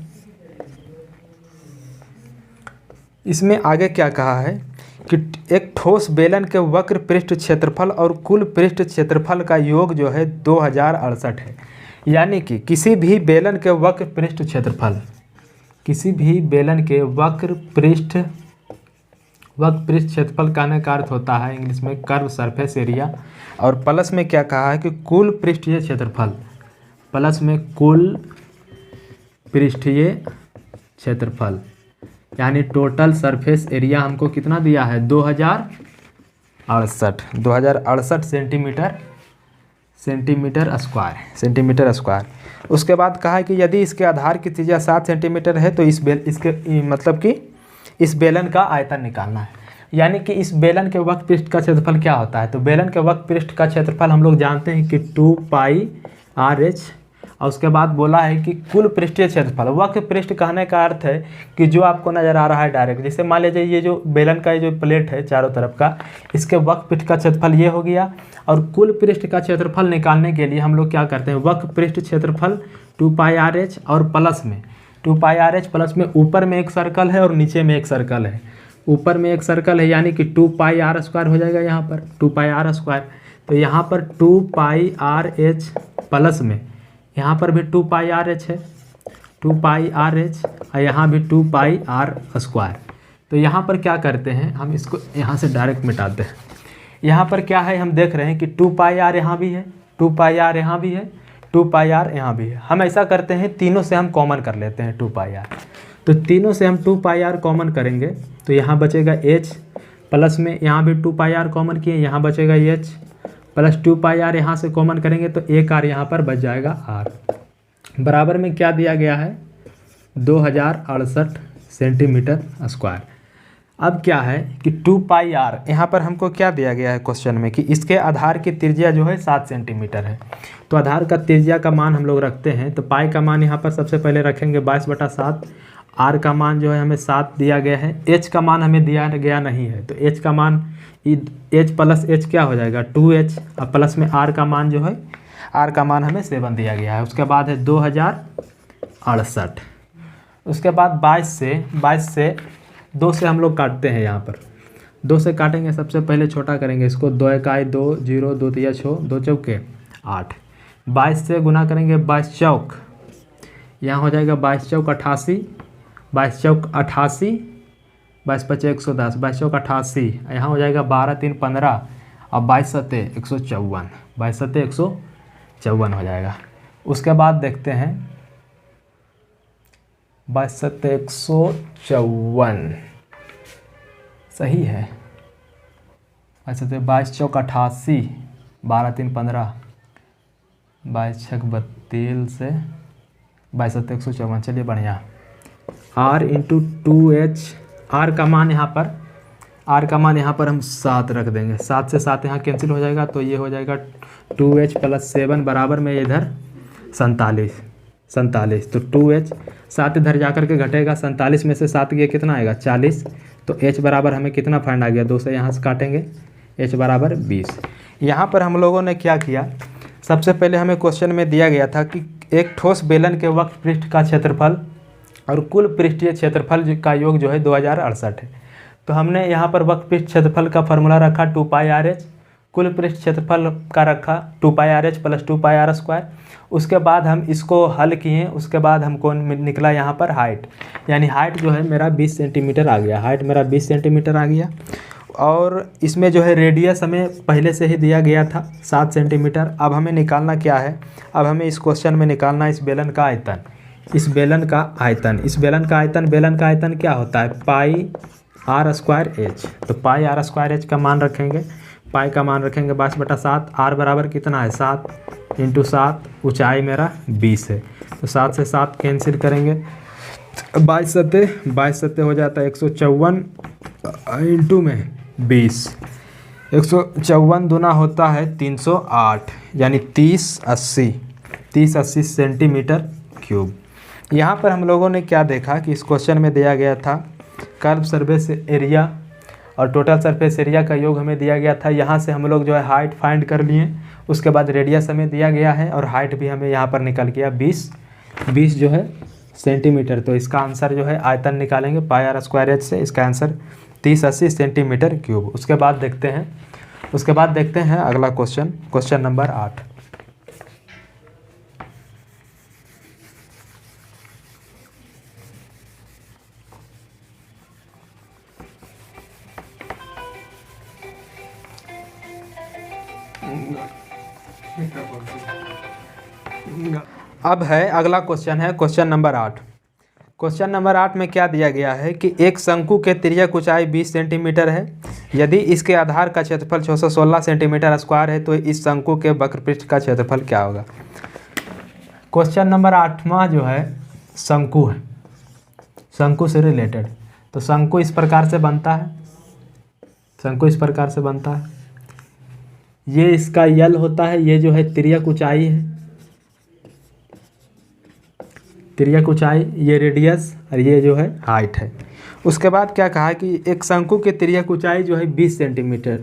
इसमेमें आगे क्या कहा है कि एक ठोस बेलन के वक्र पृष्ठ क्षेत्रफल और कुल पृष्ठ क्षेत्रफल का योग जो है 2068 है। यानी कि किसी भी बेलन के वक्र पृष्ठ क्षेत्रफल, किसी भी बेलन के वक्र पृष्ठ क्षेत्रफल कहने का अर्थ होता है इंग्लिश में कर्व सरफेस एरिया, और प्लस में क्या कहा है कि कुल पृष्ठीय क्षेत्रफल, प्लस में कुल पृष्ठीय क्षेत्रफल, यानी टोटल सरफेस एरिया हमको कितना दिया है 2068 सेंटीमीटर स्क्वायर। उसके बाद कहा है कि यदि इसके आधार की त्रिज्या 7 सेंटीमीटर है तो इस बेलन का आयतन निकालना है। यानी कि इस बेलन के वक्र पृष्ठ का क्षेत्रफल क्या होता है, तो बेलन के वक्र पृष्ठ का क्षेत्रफल हम लोग जानते हैं कि 2πr/h, और उसके बाद बोला है कि कुल पृष्ठीय क्षेत्रफल, वक्र पृष्ठ कहने का अर्थ है कि जो आपको नज़र आ रहा है डायरेक्ट, जैसे मान लीजिए ये जो बेलन का जो प्लेट है चारों तरफ का, इसके वक्र पृष्ठ का क्षेत्रफल ये हो गया। और कुल पृष्ठ का क्षेत्रफल निकालने के लिए हम लोग क्या करते हैं, वक्र पृष्ठ क्षेत्रफल 2πr/h और प्लस में 2πr/h प्लस में ऊपर में एक सर्कल है और नीचे में एक सर्कल है, ऊपर में एक सर्कल है यानी कि 2πr² हो जाएगा यहाँ पर 2πr²। तो यहाँ पर 2πr/h प्लस में यहाँ पर भी 2πr/h है, 2πr/h और यहाँ भी 2πr²। तो यहाँ पर क्या करते हैं, हम इसको यहाँ से डायरेक्ट मिटाते हैं। यहाँ पर क्या है, हम देख रहे हैं कि 2πr यहाँ भी है, 2πr यहाँ भी है, 2πr यहाँ भी है। हम ऐसा करते हैं तीनों से हम कॉमन कर लेते हैं 2πr। तो तीनों से हम 2πr कॉमन करेंगे तो यहाँ बचेगा h, प्लस में यहाँ भी 2πr कॉमन किए, यहाँ बचेगा h, प्लस 2πr यहाँ से कॉमन करेंगे तो एक r यहाँ पर बच जाएगा r, बराबर में क्या दिया गया है 2068 सेंटीमीटर स्क्वायर। अब क्या है कि 2πr यहाँ पर हमको क्या दिया गया है क्वेश्चन में कि इसके आधार की त्रिज्या जो है 7 सेंटीमीटर है। तो आधार का त्रिज्या का मान हम लोग रखते हैं, तो पाई का मान यहाँ पर सबसे पहले रखेंगे 22/7, r का मान जो है हमें 7 दिया गया है, h का मान हमें दिया गया नहीं है, तो h का मान h प्लस h क्या हो जाएगा 2h, और प्लस में r का मान जो है r का मान हमें 7 दिया गया है। उसके बाद है 2068। उसके बाद 22 से 2 से हम लोग काटते हैं, यहाँ पर 2 से काटेंगे। सबसे पहले छोटा करेंगे इसको, 2 1 2 0 2 3 6 2 चौके 8, 22 से गुना करेंगे 22 चौक, यहाँ हो जाएगा 22 चौक 88, 22 चौक 88, 22 5 110, 22 चौक 88, यहाँ हो जाएगा 12 3 15 और 22 7 154, 22 7 154 हो जाएगा। उसके बाद देखते हैं 22 7 154 सही है, 22 चौक 88, 12 3 15, 22 6 32 से 22 7 154, चलिए बढ़िया। r इंटू 2h, r का मान यहाँ पर हम 7 रख देंगे, 7 से 7 यहाँ कैंसिल हो जाएगा, तो ये हो जाएगा 2h प्लस 7 बराबर में इधर 47, तो 2h 7 इधर जाकर के घटेगा, 47 में से 7 गया कितना आएगा 40, तो h बराबर हमें कितना फाइंड आ गया, 2 से यहाँ से काटेंगे, h बराबर 20। यहाँ पर हम लोगों ने क्या किया, सबसे पहले हमें क्वेश्चन में दिया गया था कि एक ठोस बेलन के वक्र पृष्ठ का क्षेत्रफल और कुल पृष्ठीय क्षेत्रफल का योग जो है 2068 है। तो हमने यहाँ पर वक्र पृष्ठ क्षेत्रफल का फॉर्मूला रखा 2πr/h, कुल पृष्ठ क्षेत्रफल का रखा 2πr/h प्लस 2πr²। उसके बाद हम इसको हल किए, उसके बाद हमको निकला यहाँ पर हाइट, यानी हाइट जो है मेरा 20 सेंटीमीटर आ गया, हाइट मेरा 20 सेंटीमीटर आ गया। और इसमें जो है रेडियस हमें पहले से ही दिया गया था 7 सेंटीमीटर। अब हमें निकालना क्या है, अब हमें इस क्वेश्चन में निकालना इस बेलन का आयतन। इस बेलन का आयतन क्या होता है, पाई आर स्क्वायर एच। तो पाई आर स्क्वायर एच का मान रखेंगे, पाई का मान रखेंगे 22/7। आर बराबर कितना है 7 × 7, ऊंचाई मेरा 20 है। तो 7 से 7 कैंसिल करेंगे, 22 सत्ते हो जाता है 154 इंटू में 20, 154 दूना होता है 308, यानी 3080 सेंटीमीटर क्यूब। यहाँ पर हम लोगों ने क्या देखा कि इस क्वेश्चन में दिया गया था कर्व सरफेस एरिया और टोटल सरफेस एरिया का योग हमें दिया गया था। यहाँ से हम लोग जो है हाइट फाइंड कर लिए, उसके बाद रेडियस हमें दिया गया है और हाइट भी हमें यहाँ पर निकल गया 20 जो है सेंटीमीटर। तो इसका आंसर जो है आयतन निकालेंगे पाई आर स्क्वायर एच से, इसका आंसर 3080 सेंटीमीटर क्यूब। उसके बाद देखते हैं अगला क्वेश्चन नंबर 8। अब है अगला क्वेश्चन है क्वेश्चन नंबर 8। क्वेश्चन नंबर 8 में क्या दिया गया है कि एक शंकु के तिर्यक ऊंचाई 20 सेंटीमीटर है। यदि इसके आधार का क्षेत्रफल 616 सेंटीमीटर स्क्वायर है तो इस शंकु के वक्रपृष्ठ का क्षेत्रफल क्या होगा। क्वेश्चन नंबर 8वां जो है शंकु है, शंकु से रिलेटेड। तो शंकु इस प्रकार से बनता है, ये इसका यल होता है, ये जो है तिर्यक ऊंचाई है, ये रेडियस और ये जो है हाइट है। उसके बाद क्या कहा कि एक शंकु के तिर्यक ऊंचाई जो है 20 सेंटीमीटर,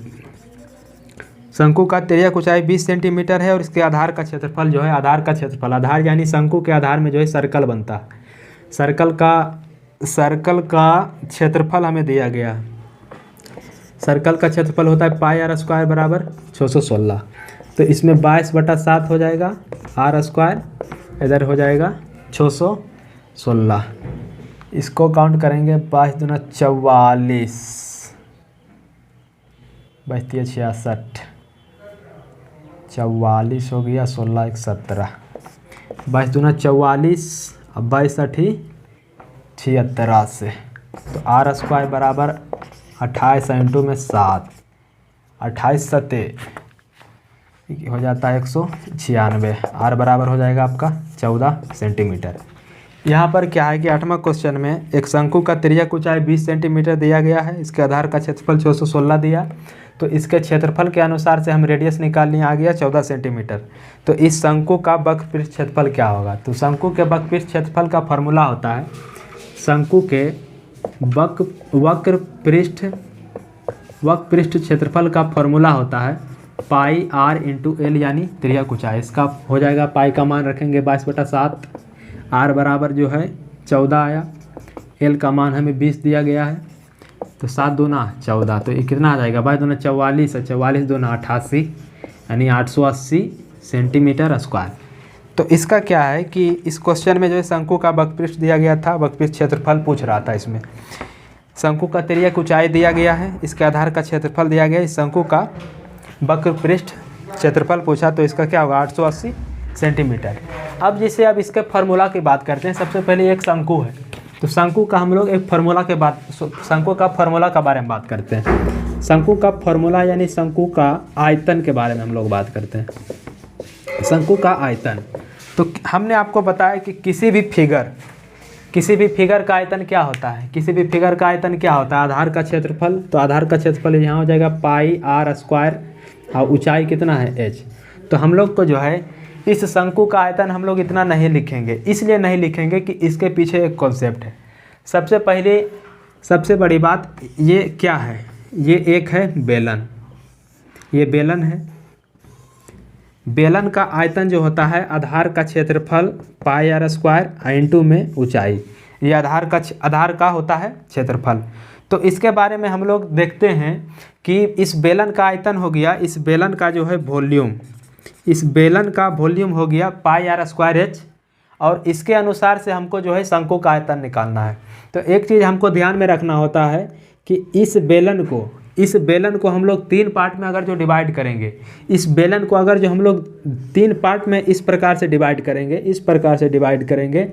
शंकु का तिर्यक ऊंचाई 20 सेंटीमीटर है और इसके आधार का क्षेत्रफल जो है, आधार यानी शंकु के आधार में जो है सर्कल बनता है, सर्कल का क्षेत्रफल हमें दिया गया है। सर्कल का क्षेत्रफल होता है पाई आर स्क्वायर बराबर 616। तो इसमें 22/7 हो जाएगा आर स्क्वायर, इधर हो जाएगा 616। इसको काउंट करेंगे 22 दूना 44, 22 66, 44 हो गया, 16 1 17, 22 दूना 44, अब 22 8 76 से। तो आर स्क्वायर बराबर 28 इंटू में 7, 28 सत्ते हो जाता है 196। आर बराबर हो जाएगा आपका 14 सेंटीमीटर। यहाँ पर क्या है कि 8वां क्वेश्चन में एक शंकु का तिर्यक ऊंचाई 20 सेंटीमीटर दिया गया है, इसके आधार का क्षेत्रफल 616 दिया। तो इसके क्षेत्रफल के अनुसार से हम रेडियस निकालने आ गया 14 सेंटीमीटर। तो इस शंकु का वक्रपृष्ठ क्षेत्रफल क्या होगा। तो शंकु के वक्रपृष्ठ क्षेत्रफल का फॉर्मूला होता है, शंकु के वक्रपृष्ठ क्षेत्रफल का फॉर्मूला होता है पाई आर इंटू एल, यानी तिर्यक ऊंचाई। इसका हो जाएगा, पाई का मान रखेंगे 22/7, आर बराबर जो है 14 आया, एल का मान हमें 20 दिया गया है। तो 7 दूना 14, तो ये कितना आ जाएगा 22 दूना 44 है, 44 दूना 88, यानी 880 सेंटीमीटर स्क्वायर। तो इसका क्या है कि इस क्वेश्चन में जो है शंकु का वक्रपृष्ठ दिया गया था, वक्रपृष्ठ क्षेत्रफल पूछ रहा था। इसमें शंकु का तिर्यक ऊंचाई दिया गया है, इसके आधार का क्षेत्रफल दिया गया, इस शंकु का वक्रपृष्ठ क्षेत्रफल पूछा, तो इसका क्या होगा 880 सेंटीमीटर। अब इसके फार्मूला की बात करते हैं। सबसे पहले एक शंकु है, तो शंकु का हम लोग एक फार्मूला के बाद शंकु का फार्मूला के बारे में बात करते हैं। शंकु का फार्मूला यानी शंकु का आयतन के बारे में हम लोग बात करते हैं। शंकु का आयतन, तो हमने आपको बताया कि किसी भी फिगर का आयतन क्या होता है, आधार का क्षेत्रफल। तो आधार का क्षेत्रफल यहाँ हो जाएगा पाई आर स्क्वायर और ऊंचाई कितना है h। तो हम लोग को जो है इस शंकु का आयतन हम लोग इतना नहीं लिखेंगे, इसलिए नहीं लिखेंगे कि इसके पीछे एक कॉन्सेप्ट है। सबसे बड़ी बात ये क्या है, ये एक है बेलन, ये बेलन है। बेलन का आयतन जो होता है आधार का क्षेत्रफल पाई आर स्क्वायर इंटू में ऊंचाई, ये आधार का होता है क्षेत्रफल। तो इसके बारे में हम लोग देखते हैं कि इस बेलन का आयतन हो गया, इस बेलन का जो है वॉल्यूम, इस बेलन का वॉल्यूम हो गया पाई आर स्क्वायर एच, और इसके अनुसार से हमको जो है शंकु का आयतन निकालना है। तो एक चीज़ हमको ध्यान में रखना होता है कि इस बेलन को इस बेलन को हम लोग 3 पार्ट में अगर जो डिवाइड करेंगे, इस बेलन को अगर जो हम लोग 3 पार्ट में इस प्रकार से डिवाइड करेंगे, इस प्रकार से डिवाइड करेंगे,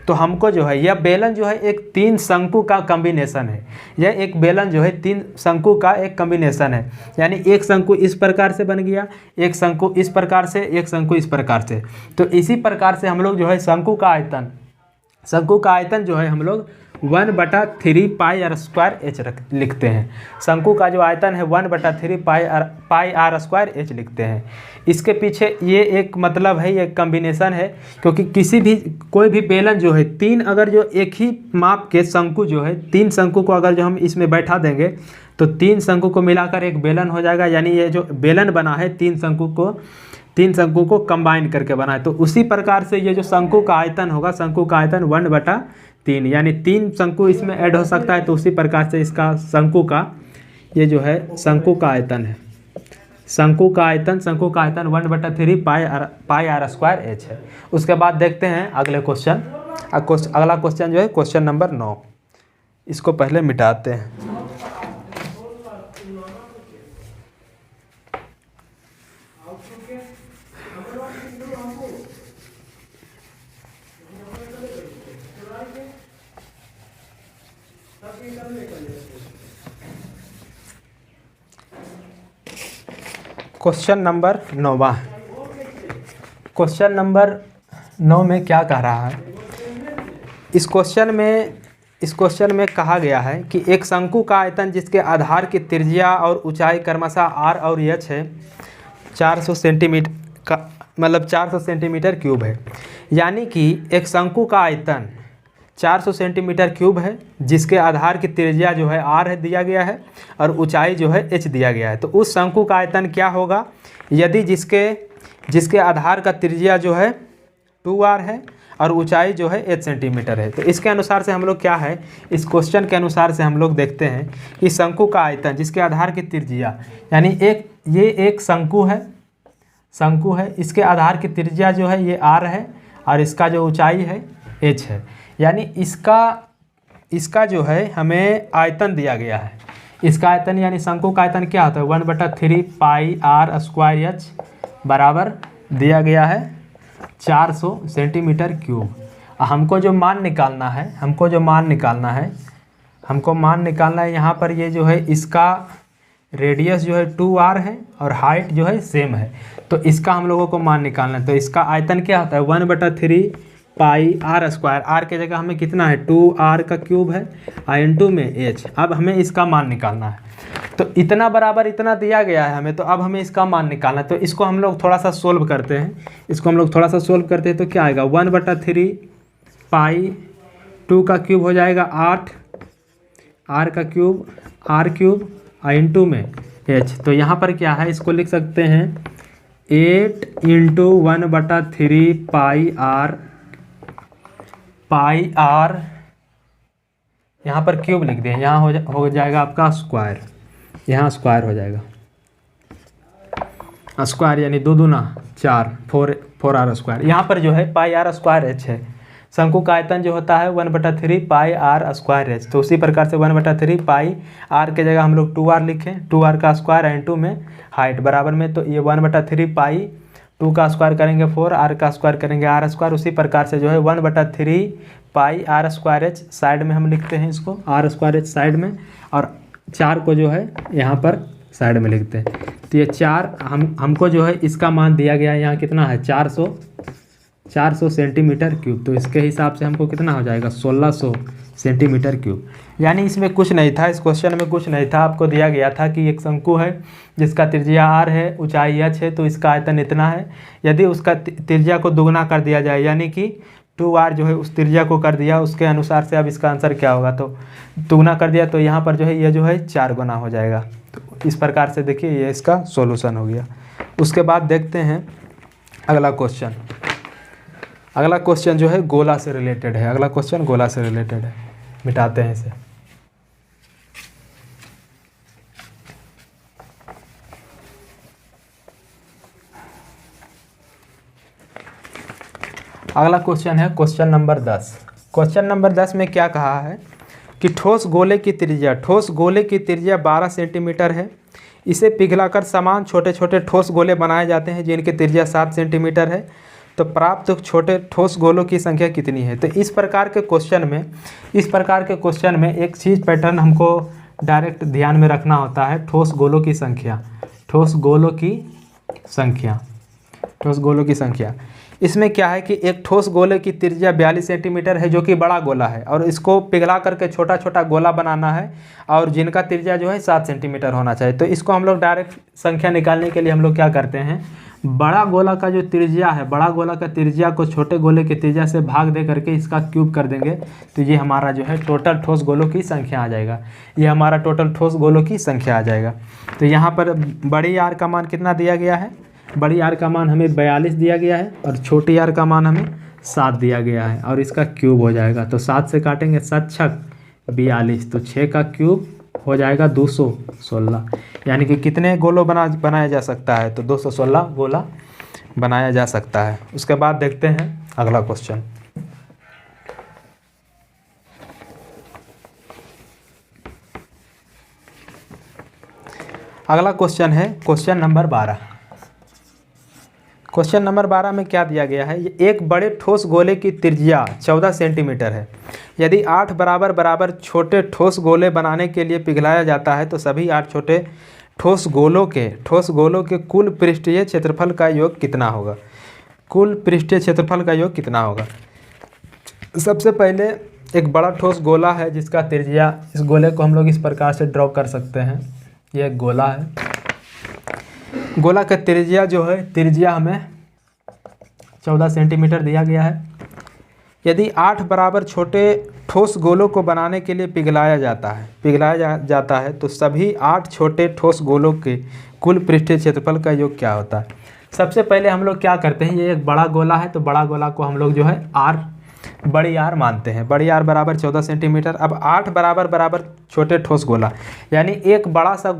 तो हमको जो है यह बेलन जो है एक 3 शंकु का कॉम्बिनेशन है। यह एक बेलन जो है 3 शंकु का एक कॉम्बिनेशन है। यानी एक शंकु इस प्रकार से बन गया, एक शंकु इस प्रकार से, एक शंकु इस प्रकार से। तो इसी प्रकार से हम लोग जो है शंकु का आयतन जो है हम लोग 1/3 पाई आर स्क्वायर एच लिखते हैं। शंकु का जो आयतन है 1/3 पाई आर स्क्वायर एच लिखते हैं। इसके पीछे ये एक मतलब है, ये कॉम्बिनेशन है, क्योंकि कोई भी बेलन जो है 3 अगर जो एक ही माप के शंकु जो है 3 शंकु को अगर जो हम इसमें बैठा देंगे तो 3 शंकु को मिलाकर एक बेलन हो जाएगा। यानी ये जो बेलन बना है 3 शंकु को कंबाइन करके बना है। तो उसी प्रकार से ये जो शंकु का आयतन होगा, शंकु का आयतन 1/3, यानी 3 शंकु इसमें ऐड हो सकता है। तो उसी प्रकार से इसका शंकु का ये जो है शंकु का आयतन है, शंकु का आयतन 1/3 पाई आर स्क्वायर एच है। उसके बाद देखते हैं अगले क्वेश्चन। अगला क्वेश्चन जो है क्वेश्चन नंबर 9। इसको पहले मिटाते हैं। Question number 9। क्वेश्चन नंबर 9 में क्या कह रहा है? इस क्वेश्चन में कहा गया है कि एक शंकु का आयतन जिसके आधार की त्रिज्या और ऊंचाई क्रमशः आर और एच है 400 सेंटीमीटर का, मतलब 400 सेंटीमीटर क्यूब है। यानी कि एक शंकु का आयतन 400 सेंटीमीटर क्यूब है, जिसके आधार की त्रिज्या जो है आर है दिया गया है और ऊंचाई जो है एच दिया गया है। तो उस शंकु का आयतन क्या होगा यदि जिसके आधार का त्रिज्या जो है 2r है और ऊंचाई जो है 8 सेंटीमीटर है। तो इसके अनुसार से हम लोग क्या है, इस क्वेश्चन के अनुसार से हम लोग देखते हैं कि शंकु का आयतन जिसके आधार की त्रिज्या, यानी ये एक शंकु है, इसके आधार की त्रिज्या जो है ये r है और इसका जो ऊंचाई है h है। यानी इसका जो है हमें आयतन दिया गया है। इसका आयतन यानी शंकु का आयतन क्या होता है 1/3 पाई आर स्क्वायर एच बराबर दिया गया है 400 सेंटीमीटर क्यूब। हमको मान निकालना है यहाँ पर ये जो है इसका रेडियस जो है 2r है और हाइट जो है सेम है। तो इसका हम लोगों को मान निकालना है। तो इसका आयतन क्या होता है 1/3 पाई आर स्क्वायर, आर के जगह हमें कितना है 2r का क्यूब है × में h। अब हमें इसका मान निकालना है। तो इतना बराबर इतना दिया गया है हमें, तो अब हमें इसका मान निकालना है। तो इसको हम लोग थोड़ा सा सोल्व करते हैं। तो क्या आएगा 1/3 पाई 2 का क्यूब हो जाएगा 8, r का क्यूब × में h। तो यहाँ पर क्या है, इसको लिख सकते हैं 8 × 1/3 पाई r, यहाँ पर क्यूब लिख दें, यहाँ हो जाएगा आपका स्क्वायर, यहाँ स्क्वायर हो जाएगा। स्क्वायर यानी 2 दूना 4, 4r स्क्वायर। यहाँ पर जो है पाई आर स्क्वायर एच है। शंकु का आयतन जो होता है 1/3 पाई आर स्क्वायर एच। तो उसी प्रकार से 1/3 पाई आर के जगह हम लोग 2r लिखें, 2r का स्क्वायर × में हाइट बराबर में। तो ये 1/3 पाई 2 का स्क्वायर करेंगे 4, r का स्क्वायर करेंगे r स्क्वायर। उसी प्रकार से जो है 1/3 पाई आर स्क्वायर एच साइड में हम लिखते हैं इसको, r स्क्वायर एच साइड में, और 4 को जो है यहाँ पर साइड में लिखते हैं। तो ये 4 हमको जो है इसका मान दिया गया है यहाँ कितना है 400 सेंटीमीटर क्यूब। तो इसके हिसाब से हमको कितना हो जाएगा 1600 सेंटीमीटर क्यूब। यानी इसमें कुछ नहीं था, इस क्वेश्चन में कुछ नहीं था। आपको दिया गया था कि एक शंकु है जिसका त्रिज्या r है, ऊंचाई h है, तो इसका आयतन इतना है। यदि उसका त्रिज्या को दुगना कर दिया जाए, यानी कि 2r जो है उस त्रिज्या को कर दिया, उसके अनुसार से अब इसका आंसर क्या होगा, तो दुगना कर दिया तो यहाँ पर जो है ये जो है 4 गुना हो जाएगा। तो इस प्रकार से देखिए ये इसका सॉल्यूशन हो गया। उसके बाद देखते हैं अगला क्वेश्चन। अगला क्वेश्चन जो है गोला से रिलेटेड है। मिटाते हैं इसे। अगला क्वेश्चन है क्वेश्चन नंबर 10। क्वेश्चन नंबर 10 में क्या कहा है, कि ठोस गोले की त्रिज्या 12 सेंटीमीटर है। इसे पिघलाकर समान छोटे छोटे ठोस गोले बनाए जाते हैं जिनकी त्रिज्या 7 सेंटीमीटर है। तो प्राप्त छोटे ठोस गोलों की संख्या कितनी है। तो इस प्रकार के क्वेश्चन में एक चीज़ पैटर्न हमको डायरेक्ट ध्यान में रखना होता है, ठोस गोलों की संख्या। इसमें क्या है कि एक ठोस गोले की त्रिज्या 42 सेंटीमीटर है जो कि बड़ा गोला है, और इसको पिघला करके छोटा छोटा गोला बनाना है और जिनका त्रिज्या जो है 7 सेंटीमीटर होना चाहिए। तो इसको हम लोग डायरेक्ट संख्या निकालने के लिए हम लोग क्या करते हैं, बड़ा गोला का जो त्रिज्या है, बड़ा गोला का त्रिज्या को छोटे गोले की त्रिज्या से भाग दे करके इसका क्यूब कर देंगे। तो ये हमारा जो है टोटल ठोस गोलों की संख्या आ जाएगा। तो यहाँ पर बड़ी आर का मान कितना दिया गया है, बड़ी आर का मान हमें 42 दिया गया है और छोटी आर का मान हमें 7 दिया गया है, और इसका क्यूब हो जाएगा। तो 7 से काटेंगे 7 छक 42, तो 6 का क्यूब हो जाएगा 216। यानी कि कितने गोलों बनाया जा सकता है, तो 216 गोला बनाया जा सकता है। उसके बाद देखते हैं अगला क्वेश्चन। अगला क्वेश्चन है क्वेश्चन नंबर 12। क्वेश्चन नंबर 12 में क्या दिया गया है, एक बड़े ठोस गोले की त्रिज्या 14 सेंटीमीटर है। यदि 8 बराबर छोटे ठोस गोले बनाने के लिए पिघलाया जाता है तो सभी 8 छोटे ठोस गोलों के कुल पृष्ठीय क्षेत्रफल का योग कितना होगा। सबसे पहले एक बड़ा ठोस गोला है जिसका त्रिज्या, इस गोले को हम लोग इस प्रकार से ड्रॉ कर सकते हैं। यह एक गोला है, गोला का त्रिज्या जो है, त्रिज्या हमें 14 सेंटीमीटर दिया गया है। यदि 8 बराबर छोटे ठोस गोलों को बनाने के लिए पिघलाया जाता है तो सभी 8 छोटे ठोस गोलों के कुल पृष्ठीय क्षेत्रफल का योग क्या होता है। सबसे पहले हम लोग क्या करते हैं, ये एक बड़ा गोला है तो बड़ा गोला को हम लोग जो है बड़ी आर मानते हैं। बड़ी आर बराबर 14 सेंटीमीटर। अब 8 बराबर छोटे ठोस गोला, यानी एक बड़ा सा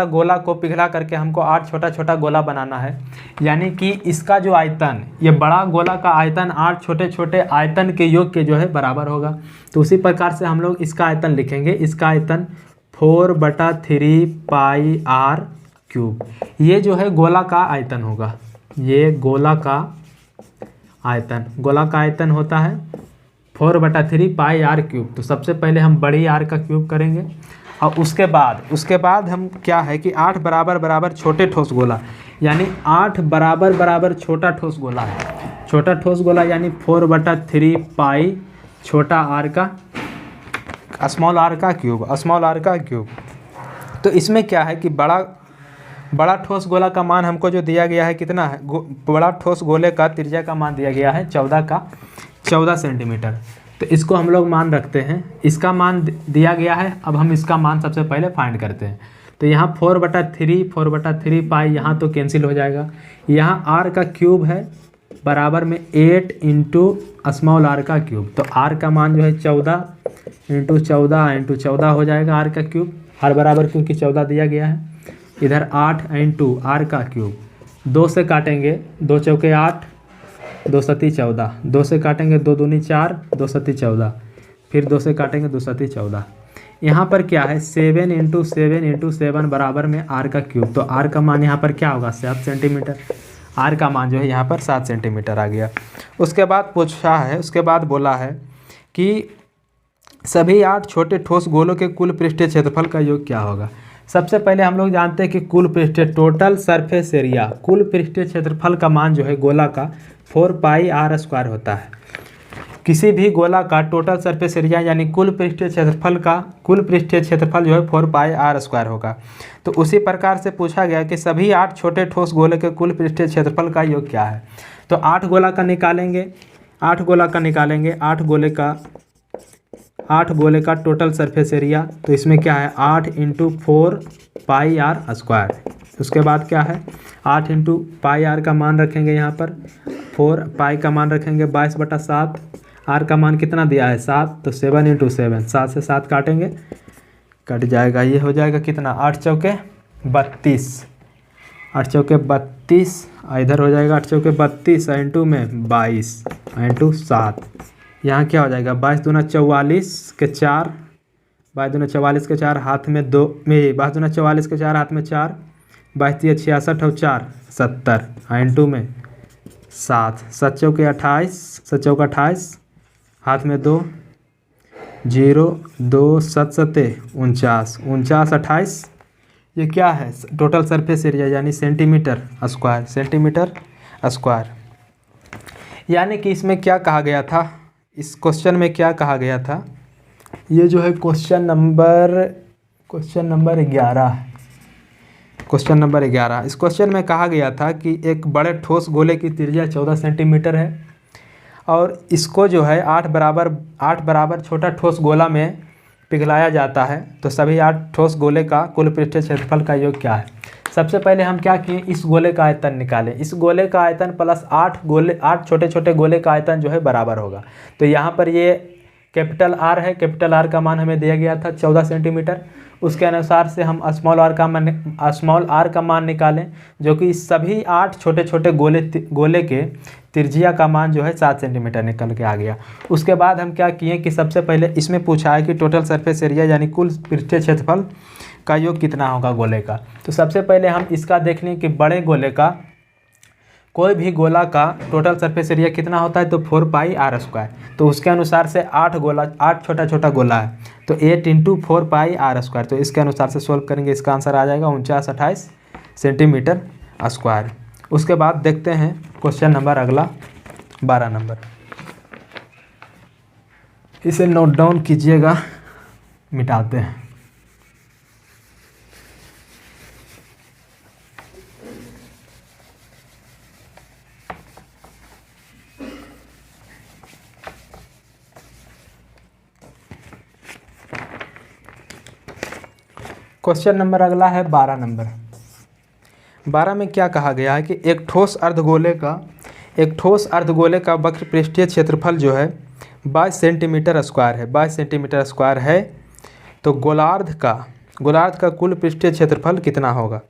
गोला को पिघला करके हमको 8 छोटा छोटा गोला बनाना है। यानी कि इसका जो आयतन, ये बड़ा गोला का आयतन 8 छोटे छोटे आयतन के योग के जो है बराबर होगा। तो उसी प्रकार से हम लोग इसका आयतन लिखेंगे। इसका आयतन 4/3 पाई आर क्यूब, ये जो है गोला का आयतन होगा। ये गोला का आयतन होता है 4/3 पाई आर क्यूब। तो सबसे पहले हम बड़ी आर का क्यूब करेंगे और उसके बाद हम क्या है कि 8 बराबर छोटे ठोस गोला, यानी 8 बराबर छोटा ठोस गोला है। छोटा ठोस गोला यानी 4/3 पाई छोटा आर का स्मॉल आर का क्यूब। तो इसमें क्या है कि बड़ा ठोस गोला का मान हमको जो दिया गया है कितना है, बड़ा ठोस गोले का त्रिज्या का मान दिया गया है 14 सेंटीमीटर। तो इसको हम लोग मान रखते हैं, इसका मान दिया गया है। अब हम इसका मान सबसे पहले फाइंड करते हैं। तो यहाँ 4/3 पाई यहाँ तो कैंसिल हो जाएगा। यहाँ आर का क्यूब है बराबर में 8 इंटू स्मॉल आर का क्यूब। तो आर का मान जो है 14 इंटू 14 हो जाएगा आर का क्यूब। आर बराबर क्योंकि 14 दिया गया है। इधर 8 इंटू आर का क्यूब, 2 से काटेंगे 2 चौके 8, 2 सती 14, 2 से काटेंगे 2 दूनी 4, 2 सती 14, फिर 2 से काटेंगे 2 सती 14। यहाँ पर क्या है 7 इंटू 7 बराबर में आर का क्यूब। तो आर का मान यहाँ पर क्या होगा 7 सेंटीमीटर। आर का मान जो है यहाँ पर 7 सेंटीमीटर आ गया। उसके बाद बोला है कि सभी 8 छोटे ठोस गोलों के कुल पृष्ठीय क्षेत्रफल का योग क्या होगा। सबसे पहले हम लोग जानते हैं कि कुल टोटल सरफेस एरिया, कुल पृष्ठीय क्षेत्रफल का मान जो है गोला का 4 पाई आर स्क्वायर होता है। किसी भी गोला का टोटल सरफेस एरिया यानी कुल पृष्ठीय क्षेत्रफल जो है 4 पाई आर स्क्वायर होगा। तो उसी प्रकार से पूछा गया कि सभी 8 छोटे ठोस गोले के कुल पृष्ठीय क्षेत्रफल का योग क्या है। तो 8 गोला का निकालेंगे। 8 गोले का टोटल सरफेस एरिया, तो इसमें क्या है 8 इंटू 4 पाई आर स्क्वायर। उसके बाद क्या है 8 इंटू पाई आर का मान रखेंगे, यहाँ पर 4 पाई का मान रखेंगे 22/7। आर का मान कितना दिया है 7, तो 7 इंटू 7, 7 से 7 काटेंगे, कट जाएगा। ये हो जाएगा कितना 8 चौके 32, 8 चौके 32, इधर हो जाएगा 8 चौके 32 इंटू में 22 इंटू 7, यहाँ क्या हो जाएगा 22 दूना 44 के 4, 22 दूना 44 के 4 हाथ में 2 में 22 दूना 44 के 4 हाथ में 4, 22 तिया 66 और 4 70 इंटू में 7, 7 चौके 28, 7 चौका 28 हाथ में 2 0 2 7 सत्ते 49, 49 28 ये क्या है टोटल सरफेस एरिया यानी सेंटीमीटर स्क्वायर, सेंटीमीटर स्क्वायर। यानी कि इसमें क्या कहा गया था, इस क्वेश्चन में क्या कहा गया था, ये जो है क्वेश्चन नंबर 11, क्वेश्चन नंबर 11। इस क्वेश्चन में कहा गया था कि एक बड़े ठोस गोले की त्रिज्या 14 सेंटीमीटर है और इसको जो है 8 बराबर छोटा ठोस गोला में पिघलाया जाता है, तो सभी 8 ठोस गोले का कुल पृष्ठीय क्षेत्रफल का योग क्या है। सबसे पहले हम क्या किए, इस गोले का आयतन निकालें। इस गोले का आयतन प्लस 8 छोटे छोटे गोले का आयतन जो है बराबर होगा। तो यहाँ पर ये कैपिटल आर है, कैपिटल आर का मान हमें दिया गया था 14 सेंटीमीटर। उसके अनुसार से हम स्मॉल आर का मान निकालें, जो कि सभी 8 छोटे छोटे गोले के त्रिज्या का मान जो है 7 सेंटीमीटर निकल के आ गया। उसके बाद हम क्या किए कि सबसे पहले इसमें पूछा है कि टोटल सरफेस एरिया यानी कुल पृष्ठीय क्षेत्रफल का योग कितना होगा गोले का। तो सबसे पहले हम इसका देख लें कि बड़े गोले का, कोई भी गोला का टोटल सरफेस एरिया कितना होता है, तो 4 पाई आर स्क्वायर। तो उसके अनुसार से 8 छोटा छोटा गोला है, तो 8 इंटू 4 पाई आर स्क्वायर। तो इसके अनुसार से सोल्व करेंगे, इसका आंसर आ जाएगा 49-28 सेंटीमीटर स्क्वायर। उसके बाद देखते हैं क्वेश्चन नंबर अगला 12 नंबर। इसे नोट डाउन कीजिएगा, मिटाते हैं। क्वेश्चन नंबर अगला है 12 नंबर। 12 में क्या कहा गया है कि एक ठोस अर्धगोले का वक्र पृष्ठीय क्षेत्रफल जो है 22 सेंटीमीटर स्क्वायर है, 22 सेंटीमीटर स्क्वायर है। तो गोलार्ध का कुल पृष्ठीय क्षेत्रफल कितना होगा।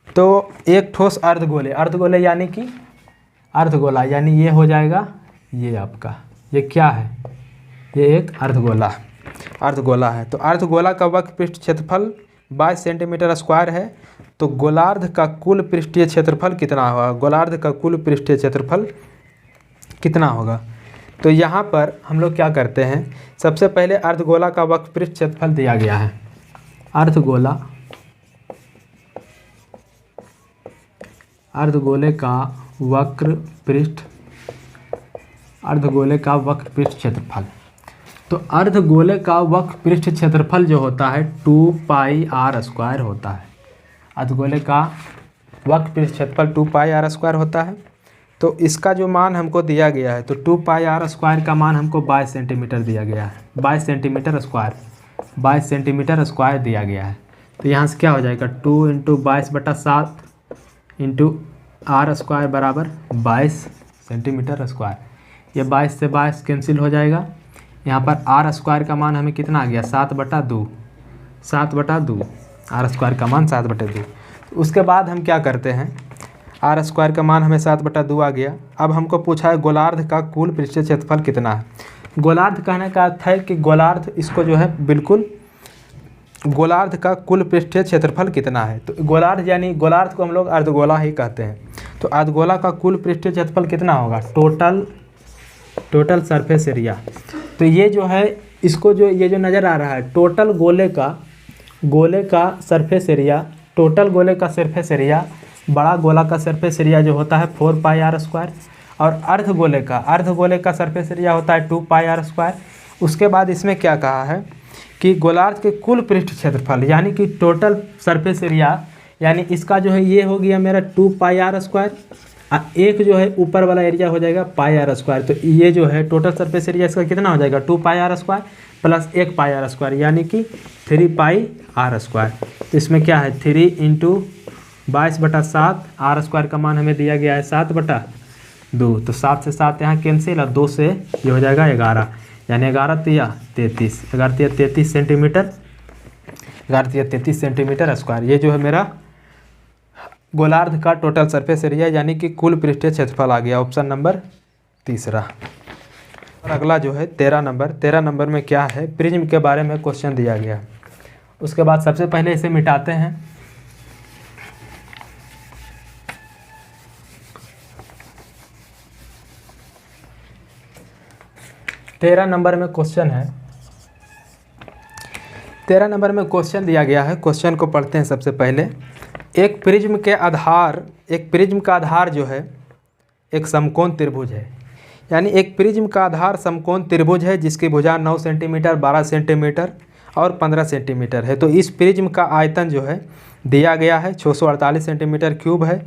तो एक ठोस अर्धगोले यानी कि अर्धगोला, यानी ये हो जाएगा, ये आपका ये क्या है, ये एक अर्धगोला है। तो अर्धगोला का वक्र पृष्ठ क्षेत्रफल 22 सेंटीमीटर स्क्वायर है। तो गोलार्ध का कुल पृष्ठीय क्षेत्रफल कितना होगा, गोलार्ध का कुल पृष्ठीय क्षेत्रफल कितना होगा। तो यहाँ पर हम लोग क्या करते हैं, सबसे पहले अर्धगोला का वक्र पृष्ठ क्षेत्रफल दिया गया है। अर्धगोले का वक्र पृष्ठ क्षेत्रफल। तो अर्धगोले का वक्र पृष्ठ क्षेत्रफल जो होता है 2 पाई आर स्क्वायर होता है। अर्धगोले का वक्र पृष्ठ क्षेत्रफल 2 पाई आर स्क्वायर होता है। तो इसका जो मान हमको दिया गया है, तो 2 पाई आर स्क्वायर का मान हमको 22 सेंटीमीटर दिया गया है, 22 सेंटीमीटर स्क्वायर दिया गया है। तो यहाँ से क्या हो जाएगा, 2 इंटू 22/7 इंटू आर स्क्वायर बराबर 22 सेंटीमीटर स्क्वायर। ये 22 से 22 कैंसिल हो जाएगा। यहाँ पर आर स्क्वायर का मान हमें कितना आ गया, 7/2 आर स्क्वायर का मान 7/2। उसके बाद हम क्या करते हैं, आर स्क्वायर का मान हमें 7/2 आ गया। अब हमको पूछा है गोलार्ध का कुल पृष्ठीय क्षेत्रफल कितना है। गोलार्ध कहने का अर्थ है कि गोलार्ध, इसको जो है बिल्कुल गोलार्ध का कुल पृष्ठीय क्षेत्रफल कितना है। तो गोलार्ध यानी गोलार्ध को हम लोग अर्धगोला ही कहते हैं। तो अर्धगोला का कुल पृष्ठीय क्षेत्रफल कितना होगा, टोटल सरफेस एरिया। तो ये जो है, इसको जो ये जो नज़र आ रहा है, टोटल गोले का सरफेस एरिया, टोटल गोले का सरफेस एरिया, बड़ा गोला का सरफेस एरिया जो होता है 4 पाई आर स्क्वायर, और अर्धगोले का सरफेस एरिया होता है 2 पाई आर स्क्वायर। उसके बाद इसमें क्या कहा है कि गोलार्ध के कुल पृष्ठ क्षेत्रफल यानी कि टोटल सरफेस एरिया, यानी इसका जो है ये हो गया मेरा 2 पाई आर स्क्वायर, एक जो है ऊपर वाला एरिया हो जाएगा पाई आर स्क्वायर। तो ये जो है टोटल सरफेस एरिया इसका कितना हो जाएगा, 2 pi r square plus 1 pi r square, यानी कि 3 पाई आर स्क्वायर। तो इसमें क्या है, 3 इंटू 22/7, आर स्क्वायर का मान हमें दिया गया है 7/2। तो 7 से 7 यहाँ कैंसिल, और 2 से ये हो जाएगा 11, यानी 11 तिया 33 सेंटीमीटर स्क्वायर। ये जो है मेरा गोलार्ध का टोटल सरफेस एरिया यानी कि कुल पृष्ठीय क्षेत्रफल आ गया, ऑप्शन नंबर 3। और अगला जो है 13 नंबर में क्या है, प्रिज्म के बारे में क्वेश्चन दिया गया। उसके बाद सबसे पहले इसे मिटाते हैं। तेरह नंबर में क्वेश्चन है। 13 नंबर में क्वेश्चन दिया गया है। क्वेश्चन को पढ़ते हैं सबसे पहले। एक प्रिज्म का आधार जो है एक समकोण त्रिभुज है। यानी एक प्रिज्म का आधार समकोण त्रिभुज है जिसकी भुजा 9 सेंटीमीटर, 12 सेंटीमीटर और 15 सेंटीमीटर है। तो इस प्रिज्म का आयतन जो है दिया गया है 648 सेंटीमीटर क्यूब है।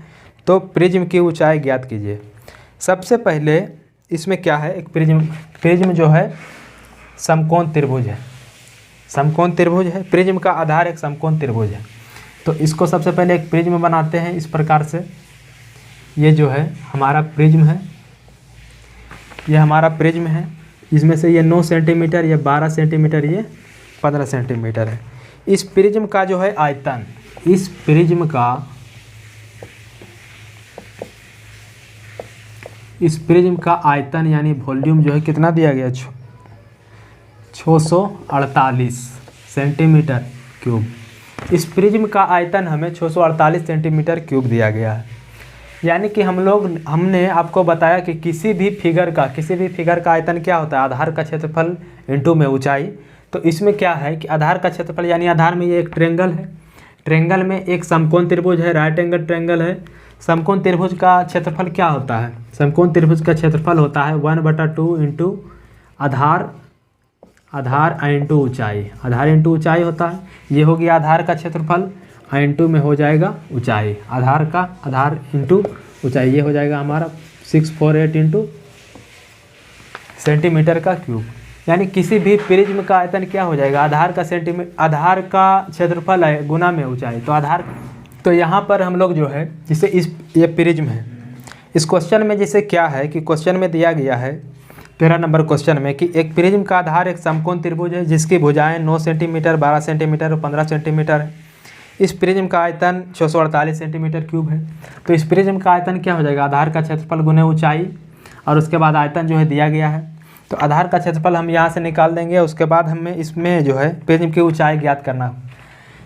तो प्रिज्म की ऊंचाई ज्ञात कीजिए। सबसे पहले इसमें क्या है, एक प्रिज्म जो है समकोण त्रिभुज है। समकोण त्रिभुज है, प्रिज्म का आधार एक समकोण त्रिभुज है। तो इसको सबसे पहले एक प्रिज्म बनाते हैं इस प्रकार से। ये जो है हमारा प्रिज्म है, ये हमारा प्रिज्म है। इसमें से ये 9 सेंटीमीटर, ये 12 सेंटीमीटर, ये 15 सेंटीमीटर है। इस प्रिज्म का जो है आयतन, इस प्रिज्म का आयतन यानी वॉल्यूम जो है कितना दिया गया, 648 सेंटीमीटर क्यूब। इस प्रिज्म का आयतन हमें 648 सेंटीमीटर क्यूब दिया गया है। यानी कि हमने आपको बताया कि किसी भी फिगर का आयतन क्या होता है, आधार का क्षेत्रफल इंटू में ऊंचाई। तो इसमें क्या है कि आधार का क्षेत्रफल यानी आधार में ये एक ट्रेंगल है, ट्रेंगल में एक समकोण त्रिभुज है, राइट एंगल ट्रेंगल है। समकोण त्रिभुज का क्षेत्रफल क्या होता है, समकोण त्रिभुज का क्षेत्रफल होता है 1/2 इंटू आधार इंटू ऊंचाई। आधार इंटू ऊंचाई होता है। ये हो गया आधार का क्षेत्रफल, इंटू में हो जाएगा ऊंचाई। आधार इंटू ऊंचाई, ये हो जाएगा हमारा 648 इंटू सेंटीमीटर का क्यूब। यानी किसी भी प्रिज्म का आयतन क्या हो जाएगा, आधार का क्षेत्रफल है गुना में ऊंचाई। तो यहाँ पर हम लोग जो है जिसे ये प्रिज्म है, इस क्वेश्चन में जैसे क्या है कि क्वेश्चन में दिया गया है 13 नंबर क्वेश्चन में कि एक प्रिज्म का आधार एक समकोण त्रिभुज है जिसकी भुजाएं 9 सेंटीमीटर, 12 सेंटीमीटर और 15 सेंटीमीटर है। इस प्रिज्म का आयतन 648 सेंटीमीटर क्यूब है। तो इस प्रिज्म का आयतन क्या हो जाएगा, आधार का क्षेत्रफल गुने ऊंचाई और उसके बाद आयतन जो है दिया गया है। तो आधार का क्षेत्रफल हम यहाँ से निकाल देंगे। उसके बाद हमें इसमें जो है प्रिज्म की ऊंचाई ज्ञात करना।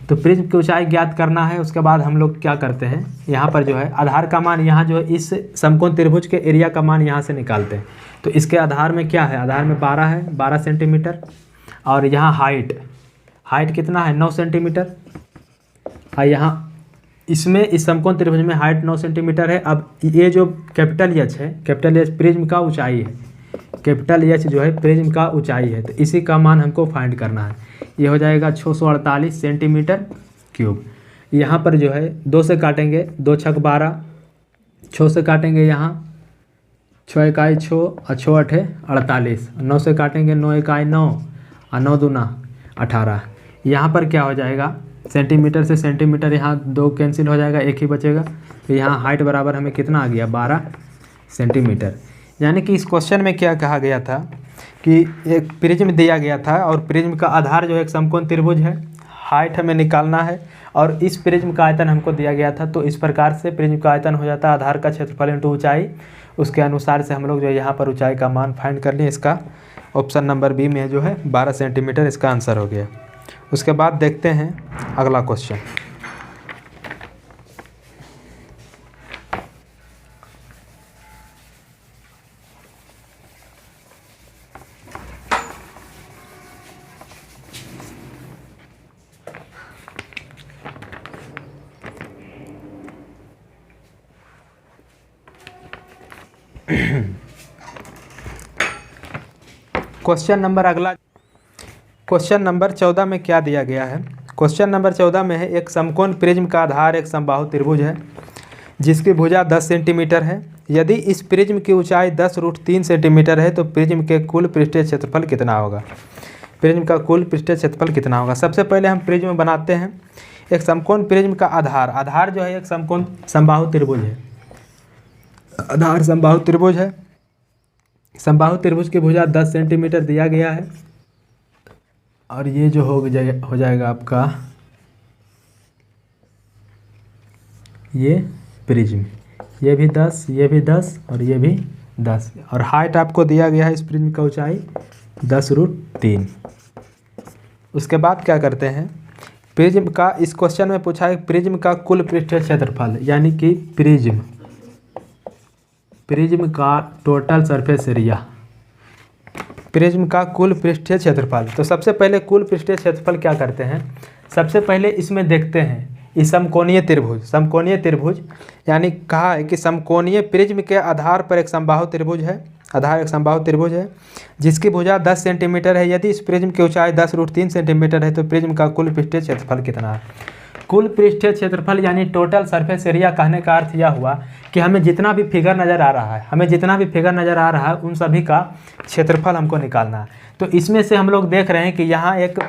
तो प्रिज्म की ऊंचाई ज्ञात करना है। उसके बाद हम लोग क्या करते हैं, यहाँ पर जो है आधार का मान, यहाँ जो है इस समकोण त्रिभुज के एरिया का मान यहाँ से निकालते हैं। तो इसके आधार में क्या है, आधार में 12 है, 12 सेंटीमीटर। और यहाँ हाइट कितना है, 9 सेंटीमीटर। और यहाँ इसमें इस समकोण त्रिभुज में हाइट 9 सेंटीमीटर है। अब ये जो कैपिटल एच है, कैपिटल एच प्रिज्म का ऊंचाई है, कैपिटल एच जो है प्रिज्म का ऊंचाई है। तो इसी का मान हमको फाइंड करना है। ये हो जाएगा 648 सेंटीमीटर क्यूब। यहाँ पर जो है 2 से काटेंगे, 2 छक 12, 6 से काटेंगे, यहाँ 6 इकाई 6 और 6 अठे 48, 9 से काटेंगे 9 इकाई 9 और 9 दूना 18। यहाँ पर क्या हो जाएगा, सेंटीमीटर से सेंटीमीटर यहाँ 2 कैंसिल हो जाएगा, एक ही बचेगा। तो यहाँ हाइट बराबर हमें कितना आ गया, 12 सेंटीमीटर। यानी कि इस क्वेश्चन में क्या कहा गया था कि एक प्रिज्म दिया गया था और प्रिज्म का आधार जो है एक समकोण त्रिभुज है, हाइट हमें निकालना है और इस प्रिज्म का आयतन हमको दिया गया था। तो इस प्रकार से प्रिज्म का आयतन हो जाता है आधार का क्षेत्रफल इंटू ऊंचाई। उसके अनुसार से हम लोग जो है यहाँ पर ऊंचाई का मान फाइंड कर लिए। इसका ऑप्शन नंबर बी में जो है 12 सेंटीमीटर इसका आंसर हो गया। उसके बाद देखते हैं अगला क्वेश्चन। क्वेश्चन नंबर 14 में क्या दिया गया है। क्वेश्चन नंबर 14 में है एक समकोण प्रिज्म का आधार एक समबाहु त्रिभुज है जिसकी भुजा 10 सेंटीमीटर है। यदि इस प्रिज्म की ऊंचाई 10√3 सेंटीमीटर है तो प्रिज्म के कुल पृष्ठीय क्षेत्रफल कितना होगा। प्रिज्म का कुल पृष्ठीय क्षेत्रफल कितना होगा। सबसे पहले हम प्रिज्म बनाते हैं। एक समकोण प्रिज्म का आधार जो है एक समकोण समबाहु त्रिभुज है। आधार समबाहु त्रिभुज है। समबाहु त्रिभुज की भुजा 10 सेंटीमीटर दिया गया है और ये जो हो जाएगा आपका ये प्रिज्म, ये भी 10, ये भी 10 और ये भी 10 और हाइट आपको दिया गया है इस प्रिज्म का ऊंचाई 10√3। उसके बाद क्या करते हैं, प्रिज्म का इस क्वेश्चन में पूछा है प्रिज्म का कुल पृष्ठीय क्षेत्रफल, यानी कि प्रिज्म का टोटल सरफेस एरिया, प्रिज्म का कुल पृष्ठीय क्षेत्रफल। तो सबसे पहले कुल पृष्ठीय क्षेत्रफल क्या करते हैं, सबसे पहले इसमें देखते हैं इस समकोणीय त्रिभुज यानी कहा है कि समकोणीय प्रिज्म के आधार पर एक समबाहु त्रिभुज है, जिसकी भुजा 10 सेंटीमीटर है। यदि इस प्रिज्म की ऊंचाई 10√3 सेंटीमीटर है तो प्रिज्म का कुल पृष्ठीय क्षेत्रफल कितना है। कुल पृष्ठीय क्षेत्रफल यानी टोटल सरफेस एरिया कहने का अर्थ यह हुआ कि हमें जितना भी फिगर नज़र आ रहा है उन सभी का क्षेत्रफल हमको निकालना है। तो इसमें से हम लोग देख रहे हैं कि यहाँ एक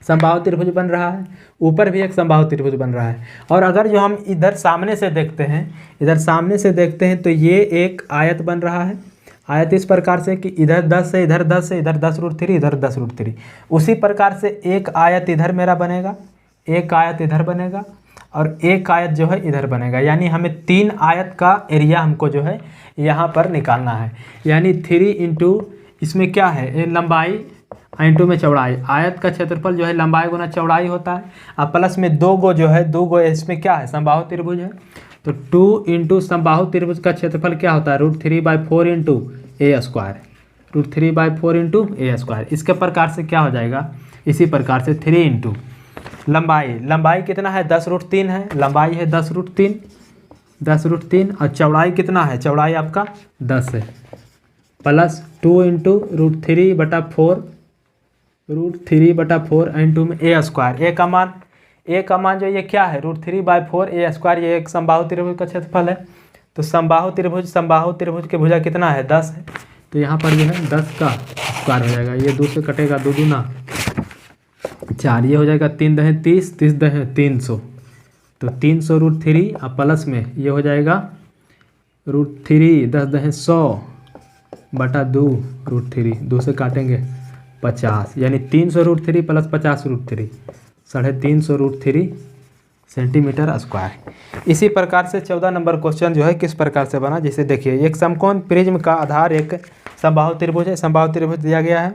समबाहु त्रिभुज बन रहा है, ऊपर भी एक समबाहु त्रिभुज बन रहा है। और अगर जो हम इधर सामने से देखते हैं तो ये एक आयत बन रहा है। आयत इस प्रकार से कि इधर 10 है, इधर 10 है, इधर 10√3, इधर 10√3। उसी प्रकार से एक आयत इधर मेरा बनेगा, एक आयत इधर बनेगा और एक आयत जो है इधर बनेगा। यानी हमें 3 आयत का एरिया हमको जो है यहाँ पर निकालना है। यानी 3 इंटू इसमें क्या है, ये लंबाई इंटू में चौड़ाई। आयत का क्षेत्रफल जो है लंबाई गुना चौड़ाई होता है। अब प्लस में 2 गो इसमें क्या है, समबाहु त्रिभुज है। तो 2 इंटू समबाहु त्रिभुज का क्षेत्रफल क्या होता है, √3/4 इंटू a², √3/4 इंटू a²। इसके प्रकार से क्या हो जाएगा, इसी प्रकार से 3 इंटू लंबाई कितना है, 10√3 है, लंबाई है 10√3 और चौड़ाई कितना है, चौड़ाई आपका 10 है, प्लस 2 इंटू √3/4 इंटू में a²। ए का मान जो ये क्या है, √3/4 a²। ये एक समबाहु त्रिभुज का क्षेत्रफल है। तो समबाहु त्रिभुज की भुजा कितना है, 10 है। तो यहाँ पर जो है 10 का स्क्वायर हो जाएगा, ये 2 से कटेगा, 2 दूना 4, ये हो जाएगा 3 दहे 30, 30 दहे 300। तो 300√3 और प्लस में ये हो जाएगा √3, 10 दहे 100/2 2 से काटेंगे 50, यानी 300√3 प्लस 50√3, 350√3 सेंटीमीटर स्क्वायर। इसी प्रकार से 14 नंबर क्वेश्चन जो है किस प्रकार से बना, जैसे देखिए एक समकोण प्रिज्म का आधार एक समबाहु त्रिभुज है, समबाहु त्रिभुज दिया गया है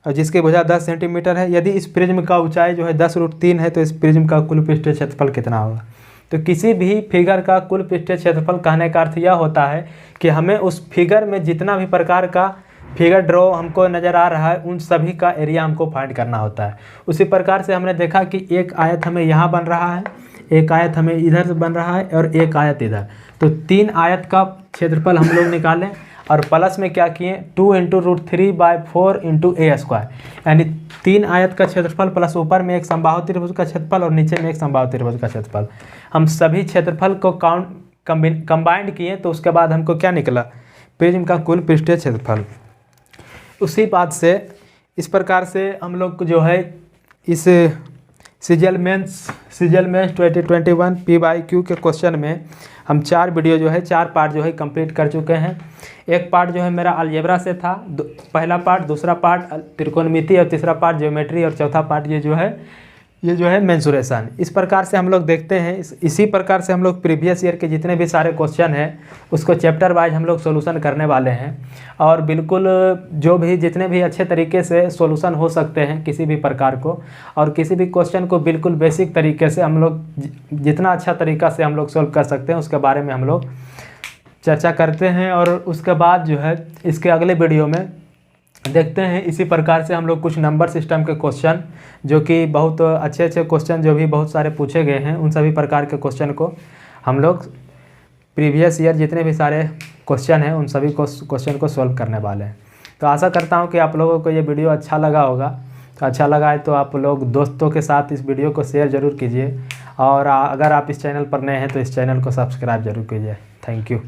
और जिसकी भुजा 10 सेंटीमीटर है। यदि इस प्रिज्म का ऊंचाई जो है 10√3 है तो इस प्रिज्म का कुल पृष्ठीय क्षेत्रफल कितना होगा। तो किसी भी फिगर का कुल पृष्ठीय क्षेत्रफल कहने का अर्थ यह होता है कि हमें उस फिगर में जितना भी प्रकार का फिगर ड्रॉ हमको नज़र आ रहा है उन सभी का एरिया हमको फाइंड करना होता है। उसी प्रकार से हमने देखा कि एक आयत हमें यहाँ बन रहा है, एक आयत हमें इधर बन रहा है और एक आयत इधर। तो 3 आयत का क्षेत्रफल हम लोग निकालें और प्लस में क्या किए, 2 इंटू √3/4 इंटू a², यानी 3 आयत का क्षेत्रफल प्लस ऊपर में एक समबाहु त्रिभुज का क्षेत्रफल और नीचे में एक समबाहु त्रिभुज का क्षेत्रफल। हम सभी क्षेत्रफल को कंबाइंड किए तो उसके बाद हमको क्या निकला, प्रिज्म का कुल पृष्ठीय क्षेत्रफल। उसी बात से इस प्रकार से हम लोग जो है इस सीजीएल मेंस 2021 PYQ के क्वेश्चन में हम 4 वीडियो जो है 4 पार्ट जो है कंप्लीट कर चुके हैं। एक पार्ट जो है मेरा अलजेब्रा से था, पहला पार्ट, दूसरा पार्ट त्रिकोणमिति और तीसरा पार्ट ज्योमेट्री और चौथा पार्ट ये जो है मेंसुरेशन। इस प्रकार से हम लोग देखते हैं, इसी प्रकार से हम लोग प्रीवियस ईयर के जितने भी सारे क्वेश्चन हैं उसको चैप्टर वाइज हम लोग सॉल्यूशन करने वाले हैं। और बिल्कुल जो भी जितने भी अच्छे तरीके से सॉल्यूशन हो सकते हैं किसी भी प्रकार को, और किसी भी क्वेश्चन को बिल्कुल बेसिक तरीके से हम लोग जितना अच्छा तरीका से हम लोग सॉल्व कर सकते हैं उसके बारे में हम लोग चर्चा करते हैं। और उसके बाद जो है इसके अगले वीडियो में देखते हैं इसी प्रकार से हम लोग कुछ नंबर सिस्टम के क्वेश्चन जो कि बहुत अच्छे क्वेश्चन जो भी बहुत सारे पूछे गए हैं उन सभी प्रकार के क्वेश्चन को हम लोग प्रीवियस ईयर जितने भी सारे क्वेश्चन हैं उन सभी क्वेश्चन को सॉल्व करने वाले हैं। तो आशा करता हूं कि आप लोगों को ये वीडियो अच्छा लगा होगा। तो अच्छा लगा है तो आप लोग दोस्तों के साथ इस वीडियो को शेयर ज़रूर कीजिए और अगर आप इस चैनल पर नए हैं तो इस चैनल को सब्सक्राइब जरूर कीजिए। Thank you.